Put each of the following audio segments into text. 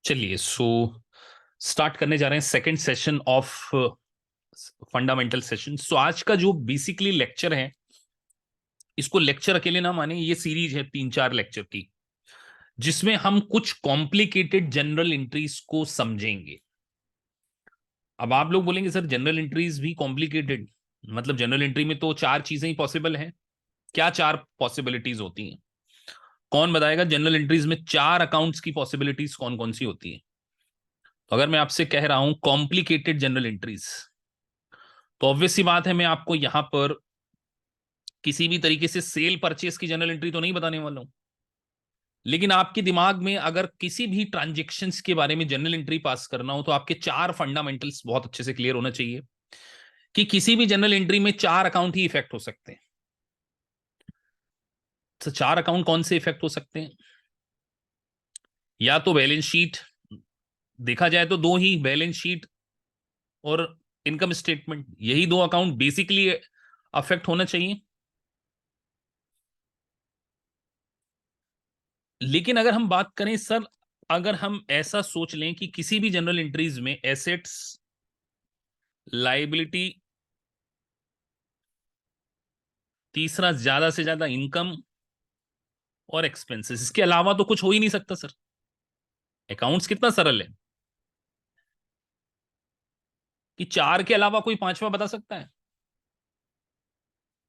चलिए स्टार्ट करने जा रहे हैं second session of fundamental session. आज का जो बेसिकली लेक्चर है, इसको लेक्चर अकेले ना माने, ये सीरीज है 3-4 लेक्चर की, जिसमें हम कुछ कॉम्प्लिकेटेड जनरल एंट्रीज को समझेंगे। अब आप लोग बोलेंगे सर जनरल एंट्रीज भी कॉम्प्लिकेटेड, मतलब जनरल एंट्री में तो 4 चीजें ही पॉसिबल हैं। क्या 4 पॉसिबिलिटीज होती हैं? कौन बताएगा जनरल एंट्रीज में 4 अकाउंट्स की पॉसिबिलिटीज कौन कौन सी होती है? तो अगर मैं आपसे कह रहा हूं कॉम्प्लिकेटेड जनरल एंट्रीज, तो ऑब्वियस सी बात है मैं आपको यहां पर किसी भी तरीके से सेल परचेस की जनरल एंट्री तो नहीं बताने वाला हूं। लेकिन आपके दिमाग में अगर किसी भी ट्रांजेक्शन्स के बारे में जनरल एंट्री पास करना हो, तो आपके 4 फंडामेंटल्स बहुत अच्छे से क्लियर होना चाहिए कि किसी भी जनरल एंट्री में 4 अकाउंट ही इफेक्ट हो सकते हैं। तो 4 अकाउंट कौन से इफेक्ट हो सकते हैं? या तो बैलेंस शीट, देखा जाए तो दो ही, बैलेंस शीट और इनकम स्टेटमेंट, यही 2 अकाउंट बेसिकली अफेक्ट होना चाहिए। लेकिन अगर हम बात करें सर, अगर हम ऐसा सोच लें कि किसी भी जनरल एंट्रीज में एसेट्स, लायबिलिटी, तीसरा ज्यादा से ज्यादा इनकम और एक्सपेंसेस, इसके अलावा तो कुछ हो ही नहीं सकता सर। अकाउंट्स कितना सरल है कि 4 के अलावा कोई पांचवा बता सकता है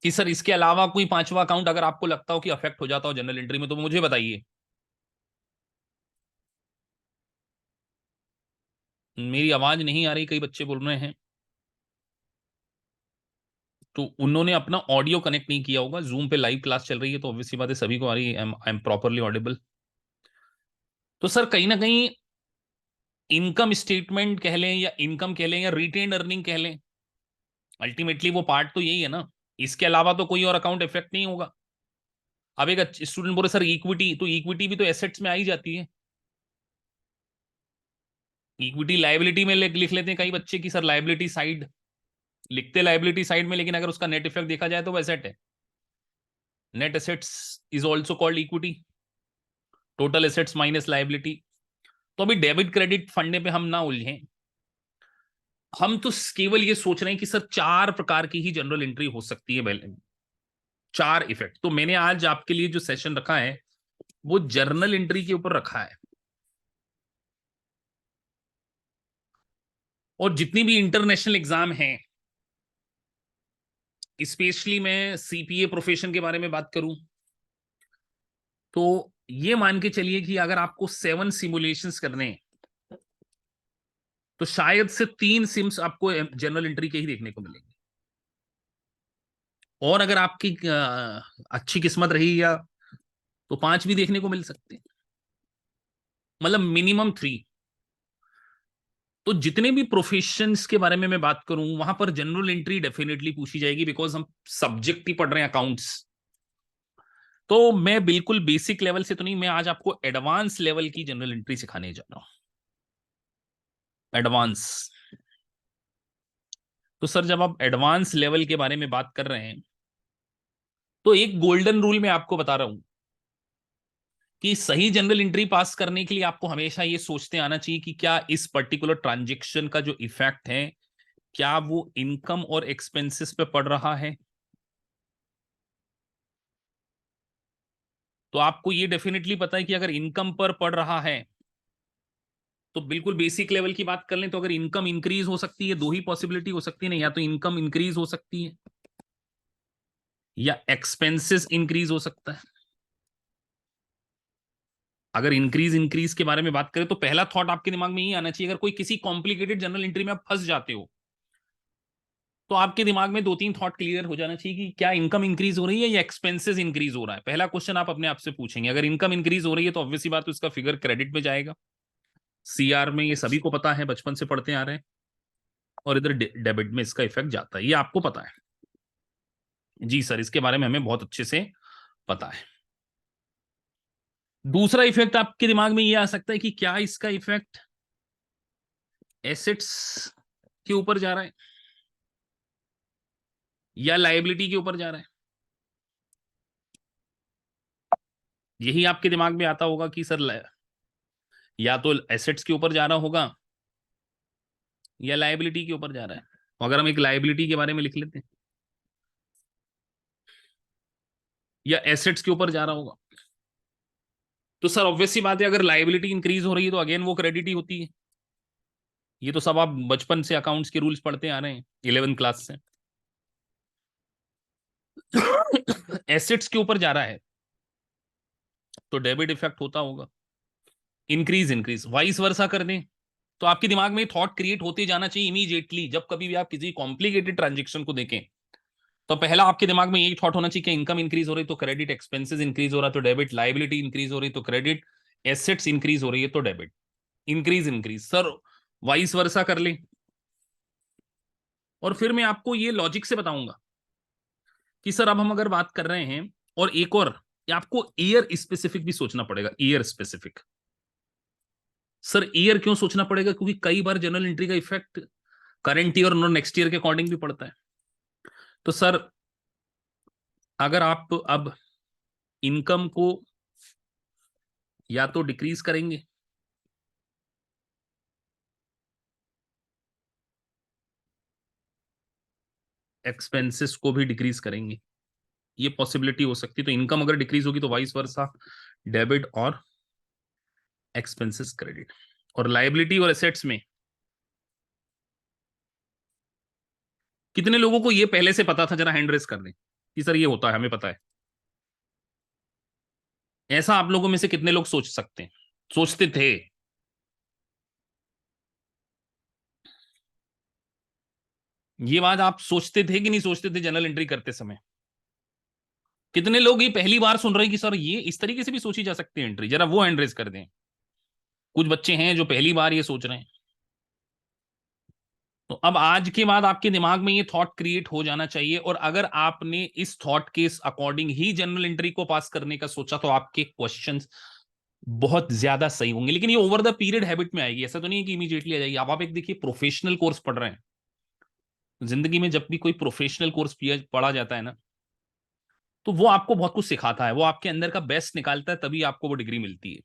कि सर इसके अलावा कोई पांचवा अकाउंट अगर आपको लगता हो कि अफेक्ट हो जाता हो जनरल एंट्री में, तो मुझे बताइए। मेरी आवाज नहीं आ रही, कई बच्चे बोल रहे हैं, तो उन्होंने अपना ऑडियो कनेक्ट नहीं किया होगा। जूम पे लाइव क्लास चल रही है, तो ऑब्वियसली बात है सभी को आ रही है। I am properly Audible? तो सर कहीं ना कहीं इनकम स्टेटमेंट कह लें या इनकम कह लें या रिटेन अर्निंग कह लें, अल्टीमेटली वो पार्ट तो यही है ना। इसके अलावा तो कोई और अकाउंट इफेक्ट नहीं होगा। अब एक स्टूडेंट बोले सर इक्विटी, तो इक्विटी भी तो एसेट्स में आ ही जाती है। इक्विटी लायबिलिटी में लिख लेते हैं कई बच्चे की सर लायबिलिटी साइड, लिखते लायबिलिटी साइड में, लेकिन अगर उसका नेट इफेक्ट देखा जाए तो वो एसेट है। Net assets is also called equity, total assets minus liability. तो अभी डेबिट क्रेडिट फंडे पे हम ना उलझें, हम तो केवल ये सोच रहे हैं कि सर 4 प्रकार की ही जनरल एंट्री हो सकती है, 4 इफेक्ट। तो मैंने आज आपके लिए जो सेशन रखा है वो जर्नल एंट्री के ऊपर रखा है। और जितनी भी इंटरनेशनल एग्जाम हैं, स्पेशली मैं सीपीए प्रोफेशन के बारे में बात करूं, तो ये मान के चलिए कि अगर आपको 7 सिमुलेशंस करने हैं, तो शायद से 3 सिम्स आपको जनरल एंट्री के ही देखने को मिलेंगे। और अगर आपकी अच्छी किस्मत रही या, तो 5 भी देखने को मिल सकते हैं, मतलब मिनिमम 3। तो जितने भी प्रोफेशंस के बारे में मैं बात करूं, वहां पर जनरल एंट्री डेफिनेटली पूछी जाएगी, बिकॉज हम सब्जेक्ट ही पढ़ रहे हैं अकाउंट्स। तो मैं बिल्कुल बेसिक लेवल से तो नहीं, मैं आज आपको एडवांस लेवल की जनरल एंट्री सिखाने जा रहा हूं। एडवांस। तो सर जब आप एडवांस लेवल के बारे में बात कर रहे हैं, तो एक गोल्डन रूल मैं आपको बता रहा हूं कि सही जनरल एंट्री पास करने के लिए आपको हमेशा ये सोचते आना चाहिए कि क्या इस पर्टिकुलर ट्रांजेक्शन का जो इफेक्ट है, क्या वो इनकम और एक्सपेंसेस पे पड़ रहा है। तो आपको ये डेफिनेटली पता है कि अगर इनकम पर पड़ रहा है, तो बिल्कुल बेसिक लेवल की बात कर लें, तो अगर इनकम इंक्रीज हो सकती है, 2 ही पॉसिबिलिटी हो सकती है ना, या तो इनकम इंक्रीज हो सकती है या एक्सपेंसेस इंक्रीज हो सकता है। अगर इंक्रीज इंक्रीज के बारे में बात करें, तो पहला थॉट आपके दिमाग में ये आना चाहिए, अगर कोई किसी कॉम्प्लिकेटेड जनरल एंट्री में आप फंस जाते हो, तो आपके दिमाग में 2-3 थॉट क्लियर हो जाना चाहिए कि क्या इनकम इंक्रीज हो रही है या एक्सपेंसेस इंक्रीज हो रहा है। पहला क्वेश्चन आप अपने आप से पूछेंगे। अगर इनकम इंक्रीज हो रही है, तो ऑब्वियसली बात है उसका फिगर क्रेडिट में जाएगा। सीआर में ये सभी को पता है, बचपन से पढ़ते आ रहे हैं। और इधर डेबिट में इसका इफेक्ट जाता है, ये आपको पता है। जी सर, इसके बारे में हमें बहुत अच्छे से पता है। दूसरा इफेक्ट आपके दिमाग में ये आ सकता है कि क्या इसका इफेक्ट एसेट्स के ऊपर जा रहा है या लायबिलिटी के ऊपर जा रहा है। यही आपके दिमाग में आता होगा कि सर या तो एसेट्स के ऊपर जा रहा होगा या लायबिलिटी के ऊपर जा रहा है। तो अगर हम एक लायबिलिटी के बारे में लिख लेते हैं, या एसेट्स के ऊपर जा रहा होगा, तो सर ऑब्वियस सी बात है, अगर लायबिलिटी इंक्रीज हो रही है तो अगेन वो क्रेडिट ही होती है। ये तो सब आप बचपन से अकाउंट्स के रूल्स पढ़ते आ रहे हैं, 11th क्लास से। एसेट्स के ऊपर जा रहा है तो डेबिट इफेक्ट होता होगा, इंक्रीज इंक्रीज वाइस वर्सा कर दें तो आपके दिमाग में थॉट क्रिएट होते जाना चाहिए इमीडिएटली। जब कभी भी आप किसी कॉम्प्लिकेटेड ट्रांजेक्शन को देखें तो पहला आपके दिमाग में यही थॉट होना चाहिए कि इनकम इंक्रीज हो रही तो क्रेडिट, एक्सपेंसेस इंक्रीज हो रहा तो डेबिट, लायबिलिटी इंक्रीज हो रही तो क्रेडिट, एसेट्स इंक्रीज हो रही है तो debit. Increase increase sir vice versa कर ले। और फिर मैं आपको ये लॉजिक से बताऊंगा कि सर अब हम अगर बात कर रहे हैं, और एक और आपको ईयर स्पेसिफिक भी सोचना पड़ेगा, ईयर स्पेसिफिक। सर ईयर क्यों सोचना पड़ेगा? क्योंकि कई बार जनरल एंट्री का इफेक्ट करंट ईयर और नेक्स्ट ईयर के अकॉर्डिंग भी पड़ता है। तो सर अगर आप अब इनकम को या तो डिक्रीज करेंगे एक्सपेंसेस को भी डिक्रीज करेंगे, ये पॉसिबिलिटी हो सकती है। तो इनकम अगर डिक्रीज होगी तो वाइस वर्सा डेबिट और एक्सपेंसेस क्रेडिट। और लायबिलिटी और एसेट्स में कितने लोगों को ये पहले से पता था? जरा हैंड रेस कर दें कि सर ये होता है, हमें पता है। ऐसा आप लोगों में से कितने लोग सोच सकते हैं, सोचते थे? ये बात आप सोचते थे कि नहीं सोचते थे जनरल एंट्री करते समय? कितने लोग ये पहली बार सुन रहे हैं कि सर ये इस तरीके से भी सोची जा सकती है एंट्री? जरा वो हैंड रेस कर दें। कुछ बच्चे हैं जो पहली बार ये सोच रहे हैं। तो अब आज के बाद आपके दिमाग में ये थॉट क्रिएट हो जाना चाहिए, और अगर आपने इस थॉट के अकॉर्डिंग ही जनरल एंट्री को पास करने का सोचा तो आपके क्वेश्चंस बहुत ज्यादा सही होंगे। लेकिन ये ओवर द पीरियड हैबिट में आएगी, ऐसा तो नहीं है कि इमीडिएटली आ जाएगी। अब आप एक देखिए, प्रोफेशनल कोर्स पढ़ रहे हैं, जिंदगी में जब भी कोई प्रोफेशनल कोर्स पढ़ा जाता है ना, तो वो आपको बहुत कुछ सिखाता है, वो आपके अंदर का बेस्ट निकालता है, तभी आपको वो डिग्री मिलती है।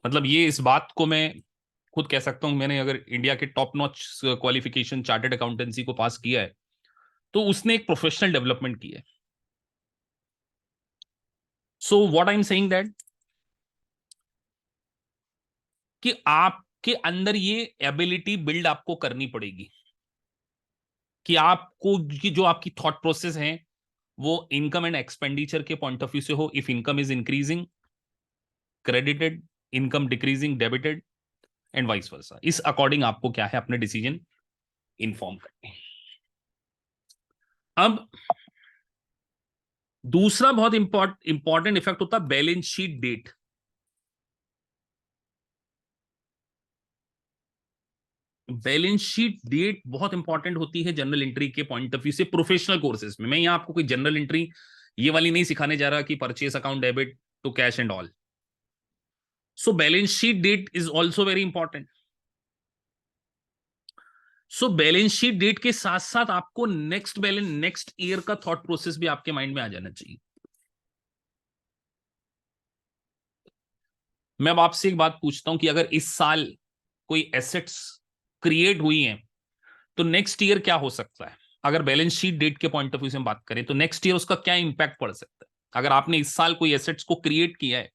मतलब ये इस बात को मैं खुद कह सकता हूं, मैंने अगर इंडिया के top notch qualification chartered accountancy को पास किया है तो उसने एक प्रोफेशनल डेवलपमेंट की है। So what I am saying that कि आपके अंदर ये एबिलिटी बिल्ड आपको करनी पड़ेगी कि आपको कि जो आपकी थॉट प्रोसेस है वो इनकम एंड एक्सपेंडिचर के पॉइंट ऑफ व्यू से हो। If income is increasing credited, income decreasing debited, and vice versa. इस अकॉर्डिंग आपको क्या है अपने डिसीजन इन्फॉर्म करने। अब दूसरा बहुत इंपॉर्टेंट इफेक्ट होता है balance sheet date. Balance sheet date बहुत इंपॉर्टेंट होती है जनरल एंट्री के पॉइंट ऑफ व्यू से, प्रोफेशनल कोर्सेज में। मैं यहां आपको कोई जनरल एंट्री ये वाली नहीं सिखाने जा रहा कि purchase account debit to cash and all. So balance sheet date is also very important. So balance sheet date के साथ साथ आपको नेक्स्ट ईयर का थॉट प्रोसेस भी आपके माइंड में आ जाना चाहिए। मैं अब आपसे एक बात पूछता हूं कि अगर इस साल कोई एसेट्स क्रिएट हुई हैं तो नेक्स्ट ईयर क्या हो सकता है? अगर बैलेंस शीट डेट के पॉइंट ऑफ व्यू से हम बात करें तो नेक्स्ट ईयर उसका क्या इंपैक्ट पड़ सकता है? अगर आपने इस साल कोई एसेट्स को क्रिएट किया है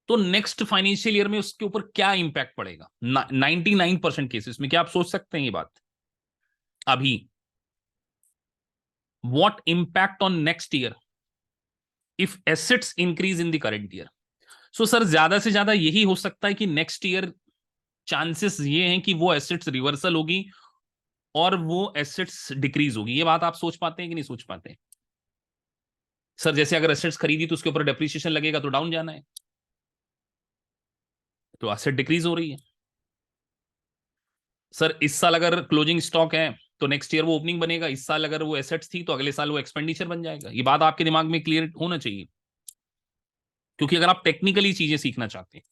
तो नेक्स्ट फाइनेंशियल ईयर में उसके ऊपर क्या इंपैक्ट पड़ेगा? 99% केसेस में क्या आप सोच सकते हैं ये बात अभी? What impact on next year if assets increase in the current year? So sir ज्यादा से ज्यादा यही हो सकता है कि नेक्स्ट ईयर चांसेस ये हैं कि वो एसेट्स रिवर्सल होगी और वो एसेट्स डिक्रीज होगी। ये बात आप सोच पाते हैं कि नहीं सोच पाते? सर जैसे अगर एसेट्स खरीदी तो उसके ऊपर डेप्रिसिएशन लगेगा तो डाउन जाना है, तो एसेट डिक्रीज हो रही है। सर इस साल अगर क्लोजिंग स्टॉक है तो नेक्स्ट ईयर वो ओपनिंग बनेगा, इस साल अगर वो एसेट्स थी तो अगले साल वो एक्सपेंडिचर बन जाएगा। ये बात आपके दिमाग में क्लियर होना चाहिए, क्योंकि अगर आप टेक्निकली चीजें सीखना चाहते हैं,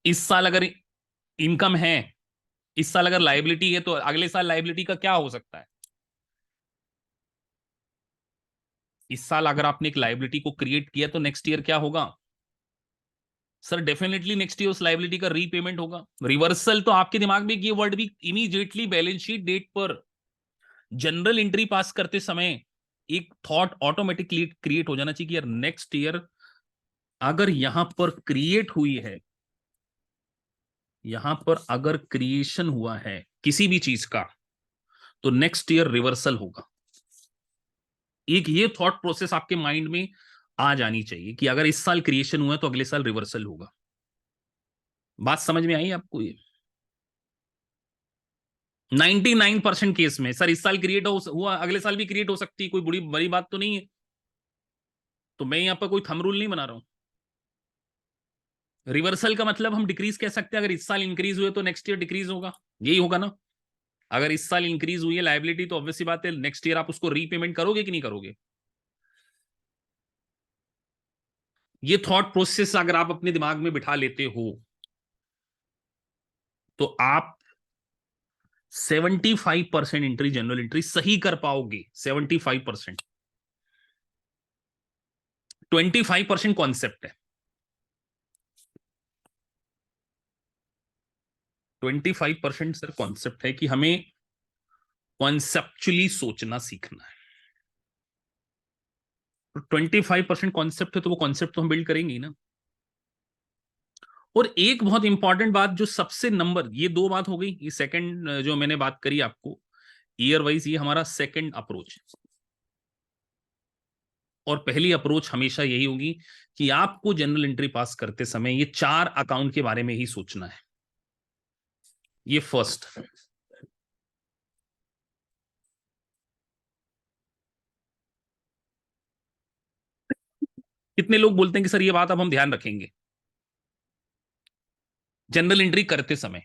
इस साल अगर इनकम है, इस साल अगर लायबिलिटी है तो अगले साल लायबिलिटी का क्या हो सकता है? इस साल अगर आपने एक लायबिलिटी को क्रिएट किया तो नेक्स्ट ईयर क्या होगा? सर डेफिनेटली नेक्स्ट ईयर उस लाइबिलिटी का रीपेमेंट होगा। रिवर्सल तो आपके दिमाग में ये वर्ड भी इमीडिएटली बैलेंस शीट डेट पर जनरल एंट्री पास करते समय एक थॉट ऑटोमेटिकली क्रिएट हो जाना चाहिए कि यार नेक्स्ट ईयर अगर यहां पर क्रिएट हुई है, यहां पर अगर क्रिएशन हुआ है किसी भी चीज का, तो नेक्स्ट ईयर रिवर्सल होगा। एक ये थॉट प्रोसेस आपके माइंड में आ जानी चाहिए कि अगर इस साल क्रिएशन हुआ है तो अगले साल रिवर्सल होगा। बात समझ में आई आपको? ये 99% केस में सर इस साल क्रिएट हुआ अगले साल भी क्रिएट हो सकती है, कोई बड़ी बड़ी बात तो नहीं है। तो मैं यहां पर कोई थंब रूल नहीं बना रहा हूं। रिवर्सल का मतलब हम डिक्रीज कह सकते हैं, अगर इस साल इंक्रीज हुए तो नेक्स्ट ईयर डिक्रीज होगा, यही होगा ना। अगर इस साल इंक्रीज हुई है लायबिलिटी तो ऑब्वियसली बात है नेक्स्ट ईयर आप उसको रीपेमेंट करोगे कि नहीं करोगे। ये थॉट प्रोसेस अगर आप अपने दिमाग में बिठा लेते हो तो आप 75% एंट्री, जनरल एंट्री सही कर पाओगे। 75%। 25% कॉन्सेप्ट है। 25% सर कॉन्सेप्ट है कि हमें कॉन्सेप्चुअली सोचना सीखना है। 25% कॉन्सेप्ट है तो वो कॉन्सेप्ट तो हम बिल्ड करेंगे ही ना। और एक बहुत इंपॉर्टेंट बात जो सबसे नंबर, ये दो बात हो गई, ये सेकंड जो मैंने बात करी आपको ईयर वाइज, ये हमारा सेकंड अप्रोच है। और पहली अप्रोच हमेशा यही होगी कि आपको जनरल एंट्री पास करते समय ये 4 अकाउंट के बारे में ही सोचना है। ये फर्स्ट। कितने लोग बोलते हैं कि सर ये बात अब हम ध्यान रखेंगे जनरल एंट्री करते समय।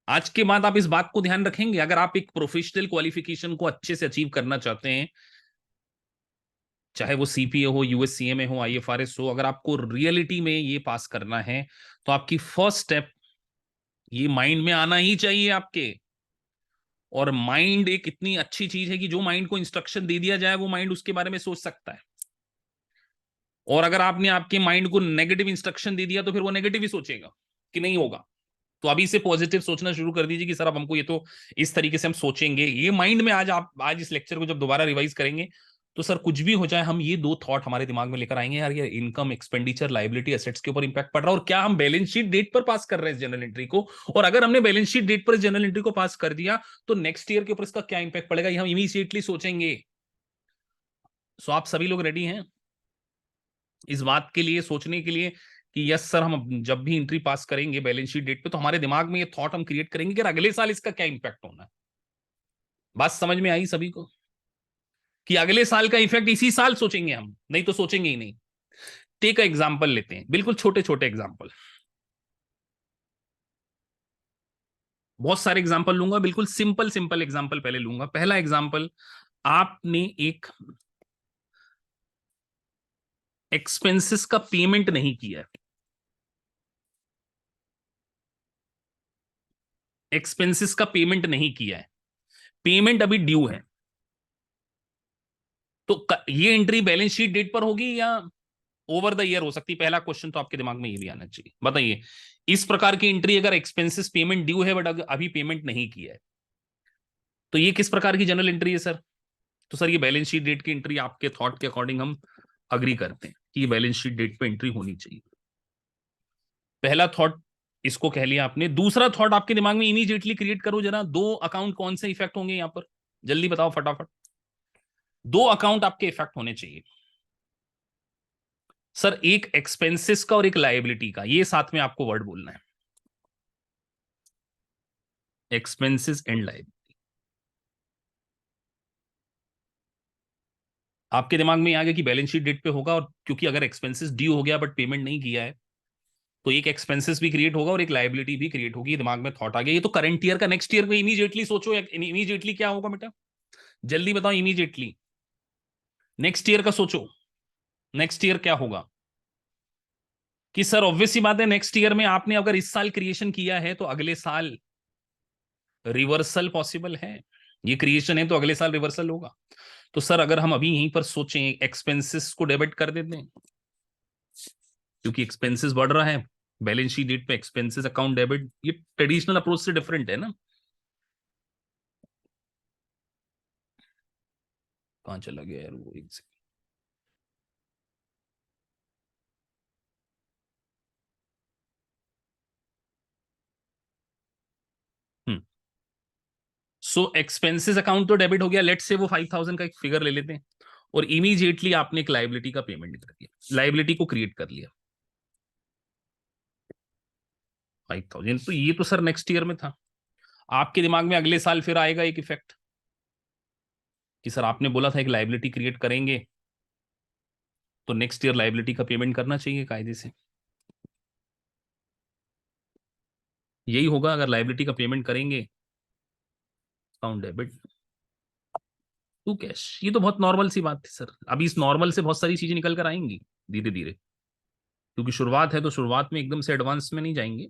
आज के बाद आप इस बात को ध्यान रखेंगे, अगर आप एक प्रोफेशनल क्वालिफिकेशन को अच्छे से अचीव करना चाहते हैं, चाहे वो सीपीए हो, यूएससीएमए हो, आईएफआरएस हो, अगर आपको रियलिटी में ये पास करना है तो आपकी फर्स्ट स्टेप ये माइंड में आना ही चाहिए आपके। और माइंड एक इतनी अच्छी चीज है कि जो माइंड को इंस्ट्रक्शन दे दिया जाए वो माइंड उसके बारे में सोच सकता है। और अगर आपने आपके माइंड को नेगेटिव इंस्ट्रक्शन दे दिया तो फिर वो नेगेटिव ही सोचेगा कि नहीं होगा। तो अभी से पॉजिटिव सोचना शुरू कर दीजिए कि सर अब हमको ये तो इस तरीके से हम सोचेंगे। ये माइंड में आज इस लेक्चर को जब दोबारा रिवाइज करेंगे तो सर कुछ भी हो जाए हम ये दो थॉट हमारे दिमाग में लेकर आएंगे, यार ये इनकम, एक्सपेंडिचर, लायबिलिटी, एसेट्स के ऊपर इंपैक्ट पड़ रहा है और क्या हम बैलेंस शीट डेट पर पास कर रहे हैं इस जनरल एंट्री को। और अगर हमने बैलेंस शीट डेट पर जनरल एंट्री को पास कर दिया तो नेक्स्ट ईयर के ऊपर इसका क्या इंपैक्ट पड़ेगा ये हम इमीडिएटली सोचेंगे। सो आप सभी लोग रेडी हैं इस बात के लिए, सोचने के लिए कि यस सर हम जब भी एंट्री पास करेंगे बैलेंस शीट डेट पे तो हमारे दिमाग में ये थॉट हम क्रिएट करेंगे कि अगले साल इसका क्या इंपैक्ट होना है। बात समझ में आई सभी को कि अगले साल का इफेक्ट इसी साल सोचेंगे हम, नहीं तो सोचेंगे ही नहीं। टेक एग्जांपल लेते हैं, बिल्कुल छोटे छोटे एग्जांपल, बहुत सारे एग्जांपल लूंगा, बिल्कुल सिंपल सिंपल एग्जांपल पहले लूंगा। पहला एग्जांपल, आपने एक एक्सपेंसेस का पेमेंट नहीं किया है। एक्सपेंसेस का पेमेंट नहीं किया है, पेमेंट अभी ड्यू है, तो ये एंट्री बैलेंस शीट डेट पर होगी या ओवर द ईयर हो सकती है। पहला क्वेश्चन तो आपके दिमाग में ये भी आना चाहिए, बताइए इस प्रकार की एंट्री अगर एक्सपेंसेस पेमेंट ड्यू है बट अभी पेमेंट नहीं किया है तो ये किस प्रकार की जनरल एंट्री है सर। तो सर ये बैलेंस शीट डेट की एंट्री आपके थॉट के अकॉर्डिंग हम अग्री करते हैं कि ये बैलेंस शीट डेट पे एंट्री होनी चाहिए। पहला थॉट इसको कह लिया आपने। दूसरा थॉट आपके दिमाग में इमीडिएटली क्रिएट करो जरा, दो अकाउंट कौन से इफेक्ट होंगे यहां पर, जल्दी बताओ फटाफट। दो अकाउंट आपके इफेक्ट होने चाहिए सर, एक एक्सपेंसेस का और एक लायबिलिटी का, ये साथ में आपको वर्ड बोलना है, एक्सपेंसेस एंड लायबिलिटी। आपके दिमाग में आ गया कि बैलेंस शीट डेट पे होगा, और क्योंकि अगर एक्सपेंसेस ड्यू हो गया बट पेमेंट नहीं किया है तो एक एक्सपेंसेस भी क्रिएट होगा और एक लायबिलिटी भी क्रिएट होगी। दिमाग में थॉट आ गया, ये तो करंट ईयर का, नेक्स्ट ईयर में इमीडिएटली सोचो, इमीडिएटली क्या होगा बेटा, जल्दी बताओ इमीडिएटली। नेक्स्ट ईयर का सोचो, नेक्स्ट ईयर क्या होगा। कि सर ऑब्वियस सी बात है नेक्स्ट ईयर में आपने अगर इस साल क्रिएशन किया है तो अगले साल रिवर्सल पॉसिबल है। ये क्रिएशन है तो अगले साल रिवर्सल होगा। तो सर अगर हम अभी यहीं पर सोचें, एक्सपेंसेस को डेबिट कर देते हैं, क्योंकि एक्सपेंसेस बढ़ रहा है, बैलेंस शीट डेट पे एक्सपेंसेस अकाउंट डेबिट, ये ट्रेडिशनल अप्रोच से डिफरेंट है ना। कहाँ चला गया यार वो, एक सेकंड। सो एक्सपेंसेस अकाउंट तो डेबिट हो गया, लेट्स से वो 5,000 का एक फिगर ले लेते हैं, और इमीडिएटली आपने एक लाइबिलिटी का पेमेंट कर दिया, लाइबिलिटी को क्रिएट कर लिया 5,000। तो ये तो सर नेक्स्ट ईयर में था, आपके दिमाग में अगले साल फिर आएगा एक इफेक्ट कि सर आपने बोला था एक लाइबिलिटी क्रिएट करेंगे, तो नेक्स्ट ईयर लाइबिलिटी का पेमेंट करना चाहिए कायदे से। यही होगा, अगर लाइबिलिटी का पेमेंट करेंगे, अकाउंट डेबिट टू कैश। ये तो बहुत नॉर्मल सी बात थी सर, अभी इस नॉर्मल से बहुत सारी चीजें निकल कर आएंगी धीरे धीरे, क्योंकि शुरुआत है, तो शुरुआत में एकदम से एडवांस में नहीं जाएंगे।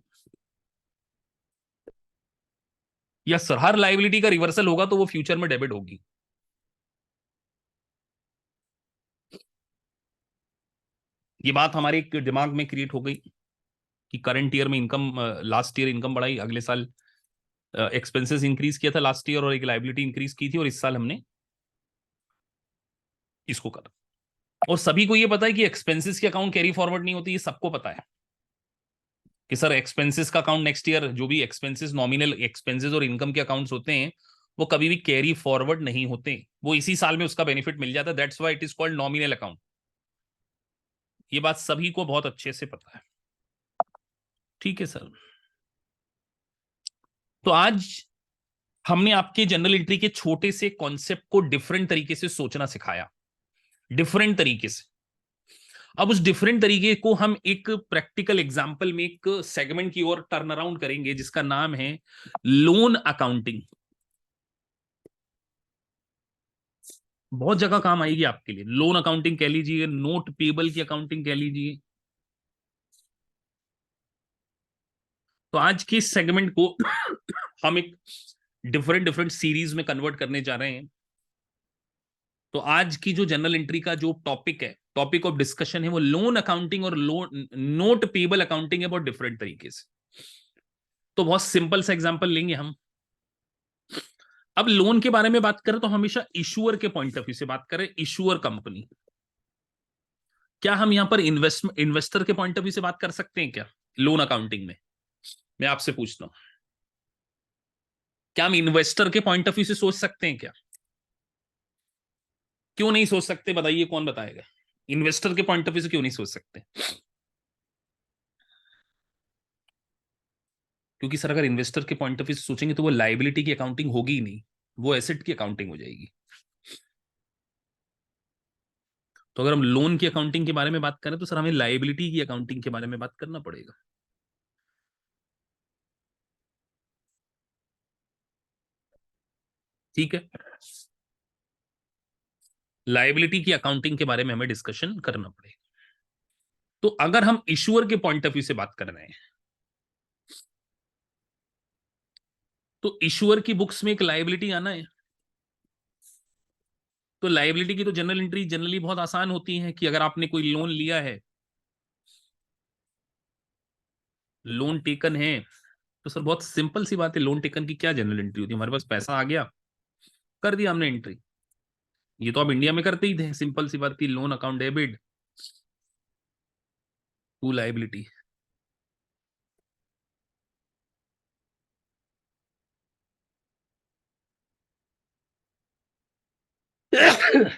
यस सर, हर लाइबिलिटी का रिवर्सल होगा तो वो फ्यूचर में डेबिट होगी। ये बात हमारे एक दिमाग में क्रिएट हो गई कि करंट ईयर में इनकम, लास्ट ईयर इनकम बढ़ाई, अगले साल एक्सपेंसेस इंक्रीज किया था लास्ट ईयर, और एक लाइबिलिटी इंक्रीज की थी, और इस साल हमने इसको करा। और सभी को ये पता है कि एक्सपेंसेस की अकाउंट कैरी फॉरवर्ड नहीं होती, ये सबको पता है कि सर एक्सपेंसेस का अकाउंट नेक्स्ट ईयर, जो भी एक्सपेंसेस, नॉमिनल एक्सपेंसेस और इनकम के अकाउंट्स होते हैं, वो कभी भी कैरी फॉरवर्ड नहीं होते, वो इसी साल में उसका बेनिफिट मिल जाता है, that's why it is called nominal account. ये बात सभी को बहुत अच्छे से पता है। ठीक है सर, तो आज हमने आपके जनरल एंट्री के छोटे से कॉन्सेप्ट को डिफरेंट तरीके से सोचना सिखाया, डिफरेंट तरीके से। अब उस डिफरेंट तरीके को हम एक प्रैक्टिकल एग्जांपल में एक सेगमेंट की ओर टर्न अराउंड करेंगे, जिसका नाम है लोन अकाउंटिंग। बहुत जगह काम आएगी आपके लिए, लोन अकाउंटिंग कह लीजिए, नोट पेबल की अकाउंटिंग कह लीजिए। तो आज के सेगमेंट को हम एक डिफरेंट डिफरेंट सीरीज में कन्वर्ट करने जा रहे हैं। तो आज की जो जनरल एंट्री का जो टॉपिक है, टॉपिक ऑफ डिस्कशन है, वो लोन अकाउंटिंग और लोन नोट पेबल अकाउंटिंग है, बहुत डिफरेंट तरीके से। तो बहुत सिंपल सा एग्जांपल लेंगे हम। अब लोन के बारे में बात करें तो हमेशा इशुअर के पॉइंट ऑफ व्यू से बात करें, इशुअर कंपनी। क्या हम यहां पर इन्वेस्टर के पॉइंट ऑफ व्यू से बात कर सकते हैं क्या लोन अकाउंटिंग में? मैं आपसे पूछता हूं, क्या हम इन्वेस्टर के पॉइंट ऑफ व्यू से सोच सकते हैं क्या? क्यों नहीं सोच सकते, बताइए, कौन बताएगा? इन्वेस्टर के पॉइंट ऑफ व्यू से क्यों नहीं सोच सकते? क्योंकि सर अगर इन्वेस्टर के पॉइंट ऑफ व्यू से सोचेंगे तो वो लाइबिलिटी की अकाउंटिंग होगी ही नहीं, वो एसेट की अकाउंटिंग हो जाएगी। तो अगर हम लोन की अकाउंटिंग के बारे में बात करें तो सर हमें लाइबिलिटी की अकाउंटिंग के बारे में बात करना पड़ेगा। ठीक है, लाइबिलिटी की अकाउंटिंग के बारे में हमें डिस्कशन करना पड़ेगा। तो अगर हम इशुअर के पॉइंट ऑफ व्यू से बात कर रहे हैं, तो इशुअर की बुक्स में एक लाइबिलिटी आना है। तो लाइबिलिटी की तो जनरल एंट्री जनरली बहुत आसान होती है कि अगर आपने कोई लोन लिया है, लोन टेकन है, तो सर बहुत सिंपल सी बात है, लोन टेकन की क्या जनरल एंट्री होती है? हमारे पास पैसा आ गया, कर दिया हमने एंट्री। ये तो आप इंडिया में करते ही थे, सिंपल सी बात थी, loan account debit to liability.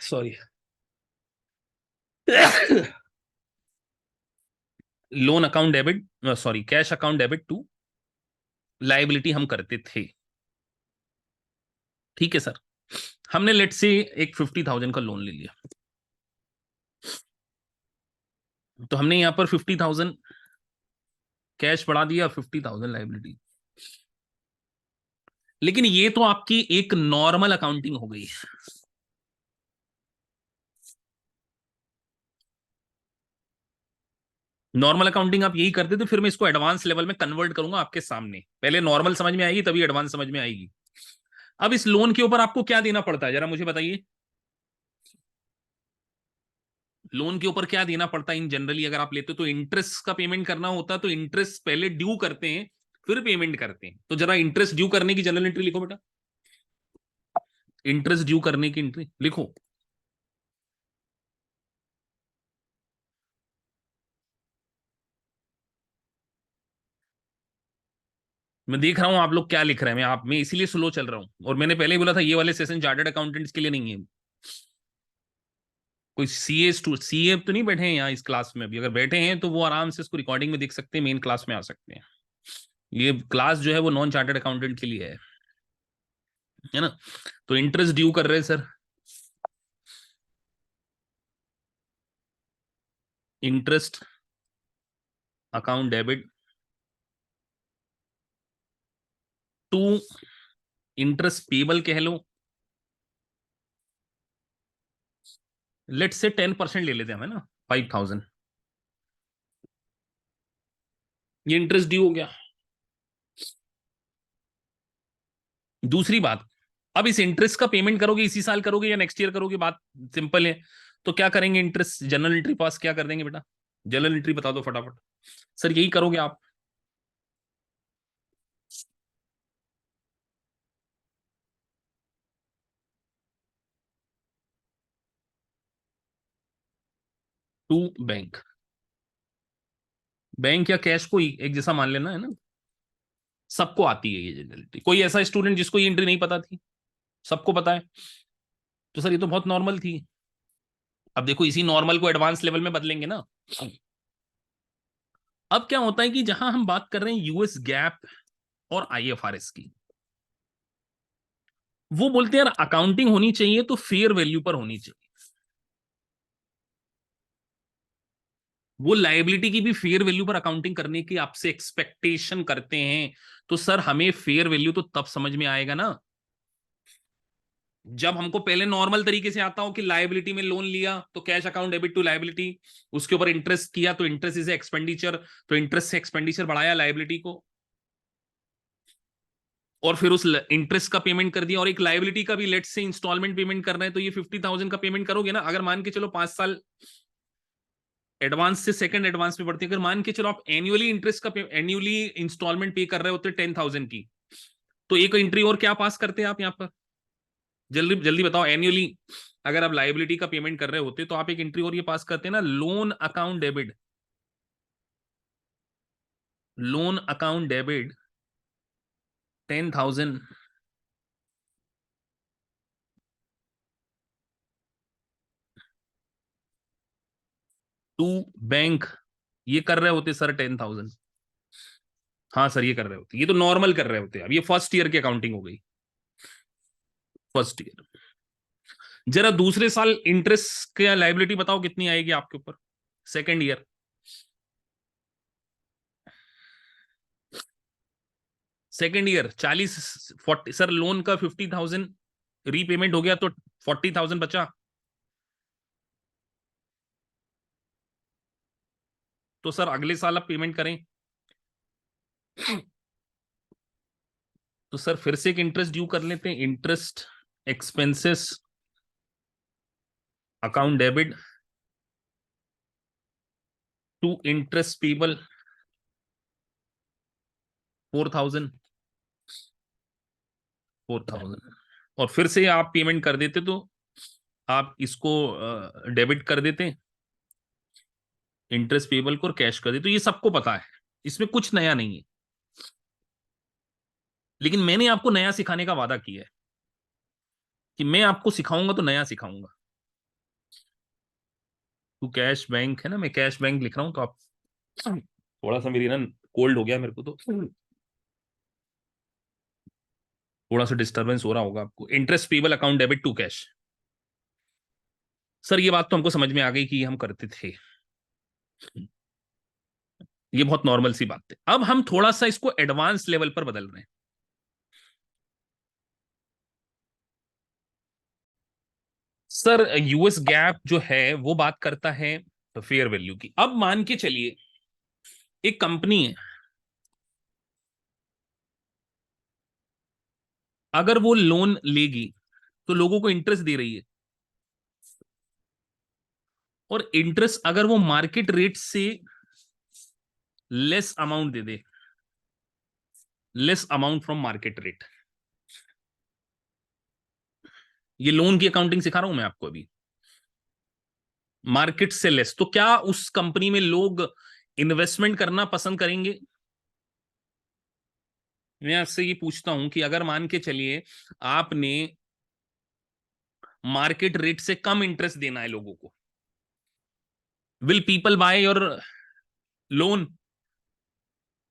Sorry. Loan account debit, sorry, cash account debit to liability हम करते थे। ठीक है सर, हमने लेट से एक 50,000 का लोन ले लिया, तो हमने यहां पर 50,000 कैश बढ़ा दिया, 50,000 लाइबिलिटी। लेकिन ये तो आपकी एक नॉर्मल अकाउंटिंग हो गई। नॉर्मल अकाउंटिंग आप यही करते थे, फिर मैं इसको एडवांस लेवल में कन्वर्ट करूंगा आपके सामने, पहले नॉर्मल समझ में आएगी तभी एडवांस समझ में आएगी। अब इस लोन के ऊपर आपको क्या देना पड़ता है, जरा मुझे बताइए। लोन के ऊपर क्या देना पड़ता है इन जनरली, अगर आप लेते हो तो इंटरेस्ट का पेमेंट करना होता है, तो इंटरेस्ट पहले ड्यू करते हैं फिर पेमेंट करते हैं। तो जरा इंटरेस्ट ड्यू करने की जनरल एंट्री लिखो बेटा, इंटरेस्ट ड्यू करने की एंट्री लिखो। मैं देख रहा हूं आप लोग क्या लिख रहे हैं, मैं इसीलिए स्लो चल रहा हूं, और मैंने पहले ही बोला था ये वाले सेशन चार्टर्ड अकाउंटेंट्स के लिए नहीं है। कोई सीए तो नहीं बैठे हैं यहाँ इस क्लास में, अभी अगर बैठे हैं तो वो आराम से इसको रिकॉर्डिंग में देख सकते हैं, मेन क्लास में आ सकते हैं। ये क्लास जो है वो नॉन चार्टर्ड अकाउंटेंट के लिए है ना। तो इंटरेस्ट ड्यू कर रहे हैं sir, interest account debit to interest payable कह लो, लेट से 10% ले लेते हैं हमें ना, 5,000, ये इंटरेस्ट ड्यू हो गया। दूसरी बात, अब इस इंटरेस्ट का पेमेंट करोगे इसी साल करोगे या नेक्स्ट ईयर करोगे, बात सिंपल है। तो क्या करेंगे, इंटरेस्ट जनरल एंट्री पास क्या कर देंगे बेटा, जनरल एंट्री बता दो फटाफट। सर यही करोगे आप, टू बैंक, बैंक या कैश को एक जैसा मान लेना है ना। सबको आती है ये जनरल एंट्री, कोई ऐसा स्टूडेंट जिसको ये एंट्री नहीं पता थी, सबको पता है। तो सर ये तो बहुत नॉर्मल थी। अब देखो इसी नॉर्मल को एडवांस लेवल में बदलेंगे ना। अब क्या होता है कि जहां हम बात कर रहे हैं यूएस गैप और आईएफआरएस की, वो बोलते हैं यार अकाउंटिंग होनी चाहिए तो फेयर वैल्यू पर होनी चाहिए। वो लायबिलिटी की भी फेयर वैल्यू पर अकाउंटिंग करने की आपसे एक्सपेक्टेशन करते हैं। तो सर हमें फेयर वैल्यू तो तब समझ में आएगा ना जब हमको पहले नॉर्मल तरीके से आता हो कि लायबिलिटी में लोन लिया तो cash account debit to liability, उसके ऊपर इंटरेस्ट किया तो इंटरेस्ट इज एक्सपेंडिचर, तो इंटरेस्ट से एक्सपेंडिचर बढ़ाया लायबिलिटी को, और फिर उस इंटरेस्ट का पेमेंट कर दिया, और एक लायबिलिटी का भी लेट से इंस्टॉलमेंट पेमेंट कर रहे हैं, तो ये 50,000 का पेमेंट करोगे ना। अगर मान के चलो 5 साल एडवांस से सेकंड एडवांस में बढ़ती है, अगर मान के चलो आप एनुअली इंटरेस्ट का एनुअली इंस्टॉलमेंट पे कर रहे होते 10,000 की, तो एक एंट्री और क्या पास करते हैं आप यहाँ पर, जल्दी जल्दी बताओ। एनुअली अगर आप लाइबिलिटी का पेमेंट कर रहे होते तो आप एक एंट्री और ये पास करते हैं ना, loan account debit, loan account debit 10,000 to bank, ये कर रहे होते सर 10,000। हाँ सर ये कर रहे होते, ये तो नॉर्मल कर रहे होते। अब ये फर्स्ट ईयर की अकाउंटिंग हो गई, फर्स्ट ईयर। जरा दूसरे साल इंटरेस्ट क्या लाइबिलिटी बताओ कितनी आएगी आपके ऊपर, second year. Second year 40, 40 sir, loan का 50,000 रीपेमेंट हो गया तो 40,000 बचा। तो सर अगले साल आप पेमेंट करें, तो सर फिर से एक इंटरेस्ट ड्यू कर लेते हैं, interest expenses account debit to interest payable 4,000, 4,000, और फिर से आप पेमेंट कर देते तो आप इसको डेबिट कर देते, इंटरेस्ट पेबल को, और कैश कर देते। तो ये सबको पता है, इसमें कुछ नया नहीं है। लेकिन मैंने आपको नया सिखाने का वादा किया है कि मैं आपको सिखाऊंगा तो नया सिखाऊंगा। तू कैश बैंक है ना, मैं कैश बैंक लिख रहा हूं, तो आप थोड़ा सा, मेरी ना कोल्ड हो गया मेरे को, तो थोड़ा सा डिस्टरबेंस हो रहा होगा आपको। Interest payable account debit to cash, sir ये बात तो हमको समझ में आ गई कि ये हम करते थे, ये बहुत नॉर्मल सी बात है। अब हम थोड़ा सा इसको एडवांस लेवल पर बदल रहे हैं। सर यूएस गैप जो है वो बात करता है फेयर वैल्यू की। अब मान के चलिए एक कंपनी है, अगर वो लोन लेगी तो लोगों को इंटरेस्ट दे रही है, और इंटरेस्ट अगर वो मार्केट रेट से less amount they they, less amount from market rate, ये लोन की अकाउंटिंग सिखा रहा हूं मैं आपको अभी, मार्केट से लेस, तो क्या उस कंपनी में लोग इन्वेस्टमेंट करना पसंद करेंगे? मैं आपसे ये पूछता हूं कि अगर मान के चलिए आपने मार्केट रेट से कम इंटरेस्ट देना है लोगों को, will people by your loan?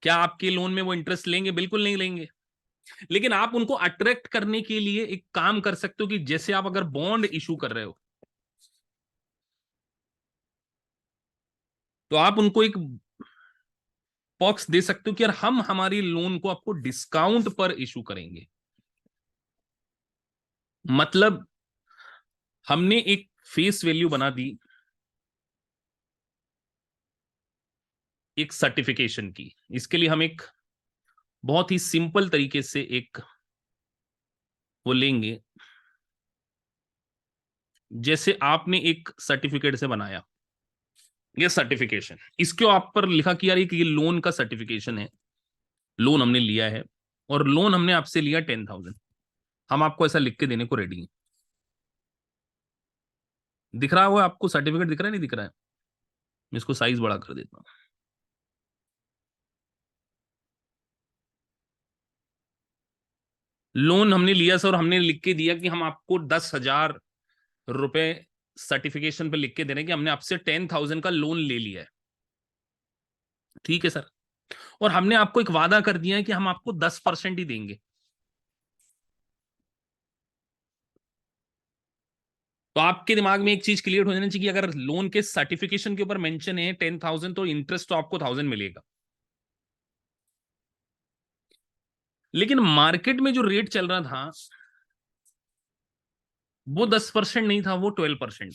क्या आपके लोन में वो इंटरेस्ट लेंगे? बिल्कुल नहीं लेंगे। लेकिन आप उनको अट्रैक्ट करने के लिए एक काम कर सकते हो कि जैसे आप अगर बॉन्ड इशू कर रहे हो, तो आप उनको एक पॉक्स दे सकते हो कि यार हम हमारी लोन को आपको डिस्काउंट पर इशू करेंगे। मतलब हमने एक फेस वैल्यू बना दी एक सर्टिफिकेशन की। इसके लिए हम एक बहुत ही सिंपल तरीके से एक वो लेंगे, जैसे आपने एक सर्टिफिकेट से बनाया ये सर्टिफिकेशन, इसके आप पर लिखा कि यार ये लोन का सर्टिफिकेशन है, लोन हमने लिया है और लोन हमने आपसे लिया 10,000, हम आपको ऐसा लिख के देने को रेडी हैं। दिख रहा हो आपको सर्टिफिकेट? दिख रहा है नहीं दिख रहा है? मैं इसको साइज बड़ा कर देता हूं। लोन हमने लिया सर, हमने लिख के दिया कि हम आपको 10,000 रुपए सर्टिफिकेशन पे लिख के दे रहे हैं कि हमने आपसे 10,000 का लोन ले लिया है। ठीक है सर, और हमने आपको एक वादा कर दिया है कि हम आपको 10% ही देंगे। तो आपके दिमाग में एक चीज क्लियर हो जानी चाहिए कि अगर लोन के सर्टिफिकेशन के ऊपर मेंशन है 10,000, तो इंटरेस्ट तो आपको 1,000 मिलेगा। लेकिन मार्केट में जो रेट चल रहा था वो 10% नहीं था, वो 12%।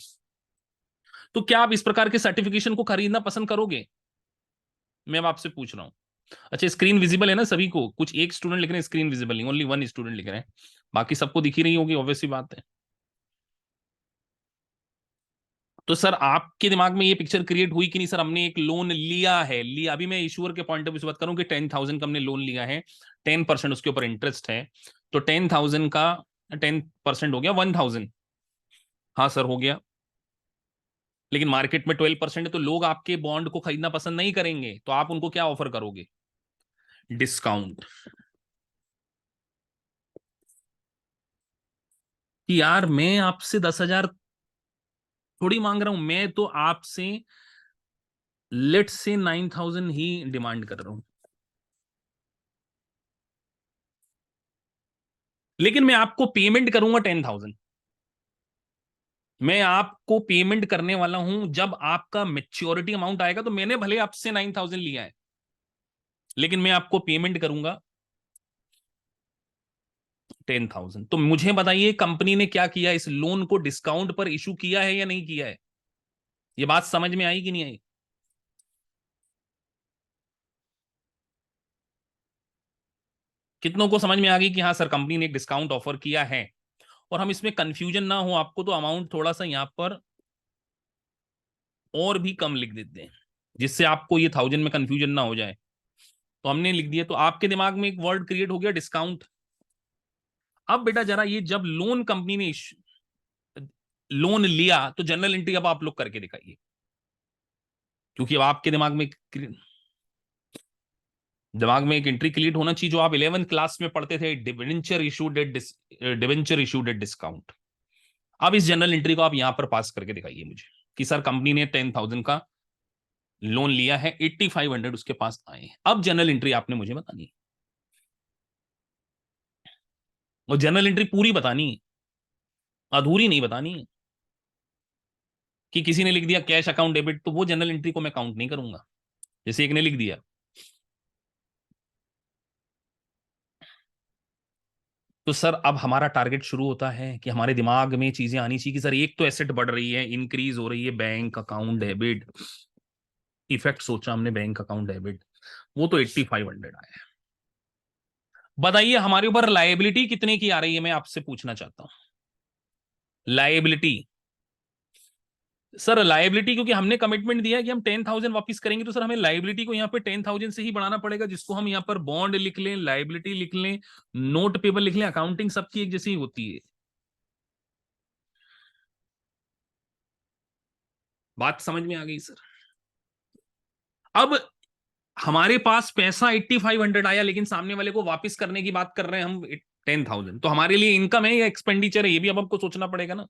तो क्या आप इस प्रकार के सर्टिफिकेशन को खरीदना पसंद करोगे? मैं अब आपसे पूछ रहा हूं। अच्छा, स्क्रीन विजिबल है ना सभी को? कुछ एक स्टूडेंट लिख रहे हैं स्क्रीन विजिबल नहीं, ओनली वन स्टूडेंट लिख रहे हैं, बाकी सबको दिख ही रही होगी, ऑब्वियसली बात है। तो सर आपके दिमाग में ये पिक्चर क्रिएट हुई कि नहीं? सर हमने एक लोन लिया है, लिया, अभी मैं इशूअर के पॉइंट ऑफ व्यू से बात करूं कि 10,000 का हमने लोन लिया है, 10% उसके ऊपर इंटरेस्ट है, तो 10,000 का 10% हो गया 1,000। हाँ सर हो गया। लेकिन मार्केट में 12% है, तो लोग आपके बॉन्ड को खरीदना पसंद नहीं करेंगे, तो आप उनको क्या ऑफर करोगे? डिस्काउंट। कि यार मैं आपसे 10,000 थोड़ी मांग रहा हूं, मैं तो आपसे लेट से 9,000 ही डिमांड कर रहा हूं, लेकिन मैं आपको पेमेंट करूंगा 10,000। मैं आपको पेमेंट करने वाला हूं जब आपका मेच्योरिटी अमाउंट आएगा, तो मैंने भले आपसे 9,000 लिया है, लेकिन मैं आपको पेमेंट करूंगा 10,000। तो मुझे बताइए कंपनी ने क्या किया, इस लोन को डिस्काउंट पर इशू किया है या नहीं किया है? ये बात समझ में आई कि नहीं आई? कितनों को समझ में आ गई कि हाँ सर कंपनी ने एक डिस्काउंट ऑफर किया है? और हम इसमें कंफ्यूजन ना हो आपको, तो अमाउंट थोड़ा सा यहां पर और भी कम लिख देते हैं, जिससे आपको ये 1,000 में कंफ्यूजन ना हो जाए। तो हमने लिख दिया, तो आपके दिमाग में एक वर्ड क्रिएट हो गया डिस्काउंट। अब बेटा जरा ये जब लोन कंपनी ने लोन लिया, तो जनरल एंट्री अब आप लोग करके दिखाइए, क्योंकि अब आपके दिमाग में एक एंट्री क्रिएट होना चाहिए जो आप 11th क्लास में पढ़ते थे, डिवेंचर इशूड एट डिस्काउंट। अब इस जनरल एंट्री को आप यहां पर पास करके दिखाइए मुझे कि सर कंपनी ने 10,000 का लोन लिया है, 8,500 उसके पास आए हैं। अब जनरल एंट्री आपने मुझे बतानी है, और जनरल एंट्री पूरी बतानी है, अधूरी नहीं बतानी है। कि किसी ने लिख दिया कैश अकाउंट डेबिट, तो वो जनरल एंट्री को मैं काउंट नहीं करूंगा, जैसे एक ने लिख दिया। तो सर अब हमारा टारगेट शुरू होता है कि हमारे दिमाग में चीजें आनी चाहिए कि सर एक तो एसेट बढ़ रही है, इंक्रीज हो रही है, बैंक अकाउंट डेबिट, इफेक्ट सोचा हमने बैंक अकाउंट डेबिट, वो तो 8,500 आया है। बताइए हमारे ऊपर लाइबिलिटी कितने की आ रही है, मैं आपसे पूछना चाहता हूं। लाइबिलिटी सर लायबिलिटी, क्योंकि हमने कमिटमेंट दिया है कि हम 10,000 वापस करेंगे, तो सर हमें लायबिलिटी को यहाँ पे 10,000 से ही बढ़ाना पड़ेगा, जिसको हम यहाँ पर बॉन्ड लिख लें, लायबिलिटी लिख लें, नोट पेबल लिख लें, अकाउंटिंग सबकी एक जैसी ही होती है। बात समझ में आ गई सर? अब हमारे पास पैसा 8,500 आया, लेकिन सामने वाले को वापस करने की बात कर रहे हैं हम 10,000, तो हमारे लिए इनकम है या एक्सपेंडिचर है, ये भी अब हमको सोचना पड़ेगा ना।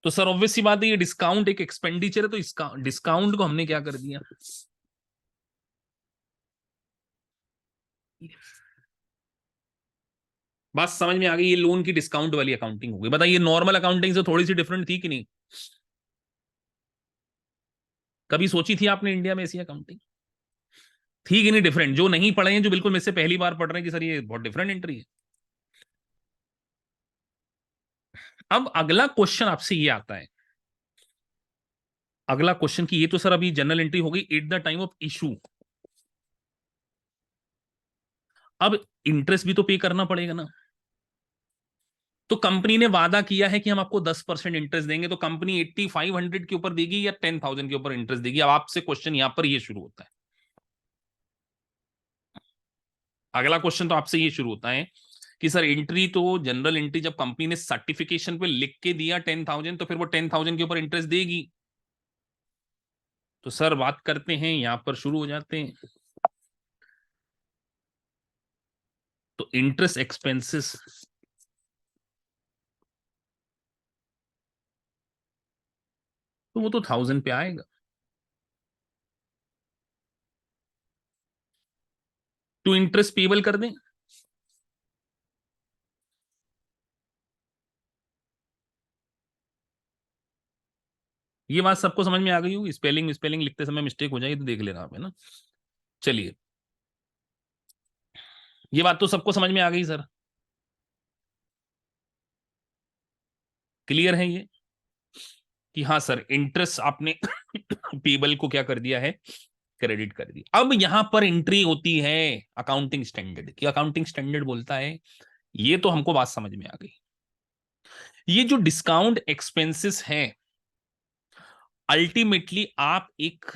तो सर ऑब्वियस सी बात है, ये डिस्काउंट एक एक्सपेंडिचर है, तो इसका डिस्काउंट को हमने क्या कर दिया। बात समझ में आ गई? ये लोन की डिस्काउंट वाली अकाउंटिंग हो गई। बताइए नॉर्मल अकाउंटिंग से थोड़ी सी डिफरेंट थी कि नहीं? कभी सोची थी आपने इंडिया में ऐसी अकाउंटिंग? थी कि नहीं डिफरेंट? जो नहीं पढ़े हैं, जो बिल्कुल मेरे से पहली बार पढ़ रहे हैं कि सर ये बहुत डिफरेंट एंट्री है। अब अगला क्वेश्चन आपसे ये आता है, अगला क्वेश्चन की, ये तो सर अभी जनरल एंट्री हो गई at the time of issue. अब इंटरेस्ट भी तो पे करना पड़ेगा ना। तो कंपनी ने वादा किया है कि हम आपको 10% इंटरेस्ट देंगे, तो कंपनी 8,500 के ऊपर देगी या 10,000 के ऊपर इंटरेस्ट देगी? अब आपसे क्वेश्चन यहां पर ये शुरू होता है। अगला क्वेश्चन तो आपसे ये शुरू होता है कि सर एंट्री तो जनरल एंट्री, जब कंपनी ने सर्टिफिकेशन पे लिख के दिया 10,000, तो फिर वो 10,000 के ऊपर इंटरेस्ट देगी। तो सर बात करते हैं, यहां पर शुरू हो जाते हैं। तो इंटरेस्ट एक्सपेंसेस, तो वो तो 1,000 पे आएगा। तो इंटरेस्ट पेबल कर दें। ये बात सबको समझ में आ गई होगी? स्पेलिंग स्पेलिंग लिखते समय मिस्टेक हो जाएगी तो देख लेना आप, है ना। चलिए, ये बात तो सबको समझ में आ गई सर? क्लियर है ये कि हाँ सर, इंटरेस्ट आपने पेबल को क्या कर दिया है, क्रेडिट कर दिया। अब यहां पर एंट्री होती है अकाउंटिंग स्टैंडर्ड की। अकाउंटिंग स्टैंडर्ड बोलता है, ये तो हमको बात समझ में आ गई, ये जो डिस्काउंट एक्सपेंसेस हैं, अल्टीमेटली आप एक,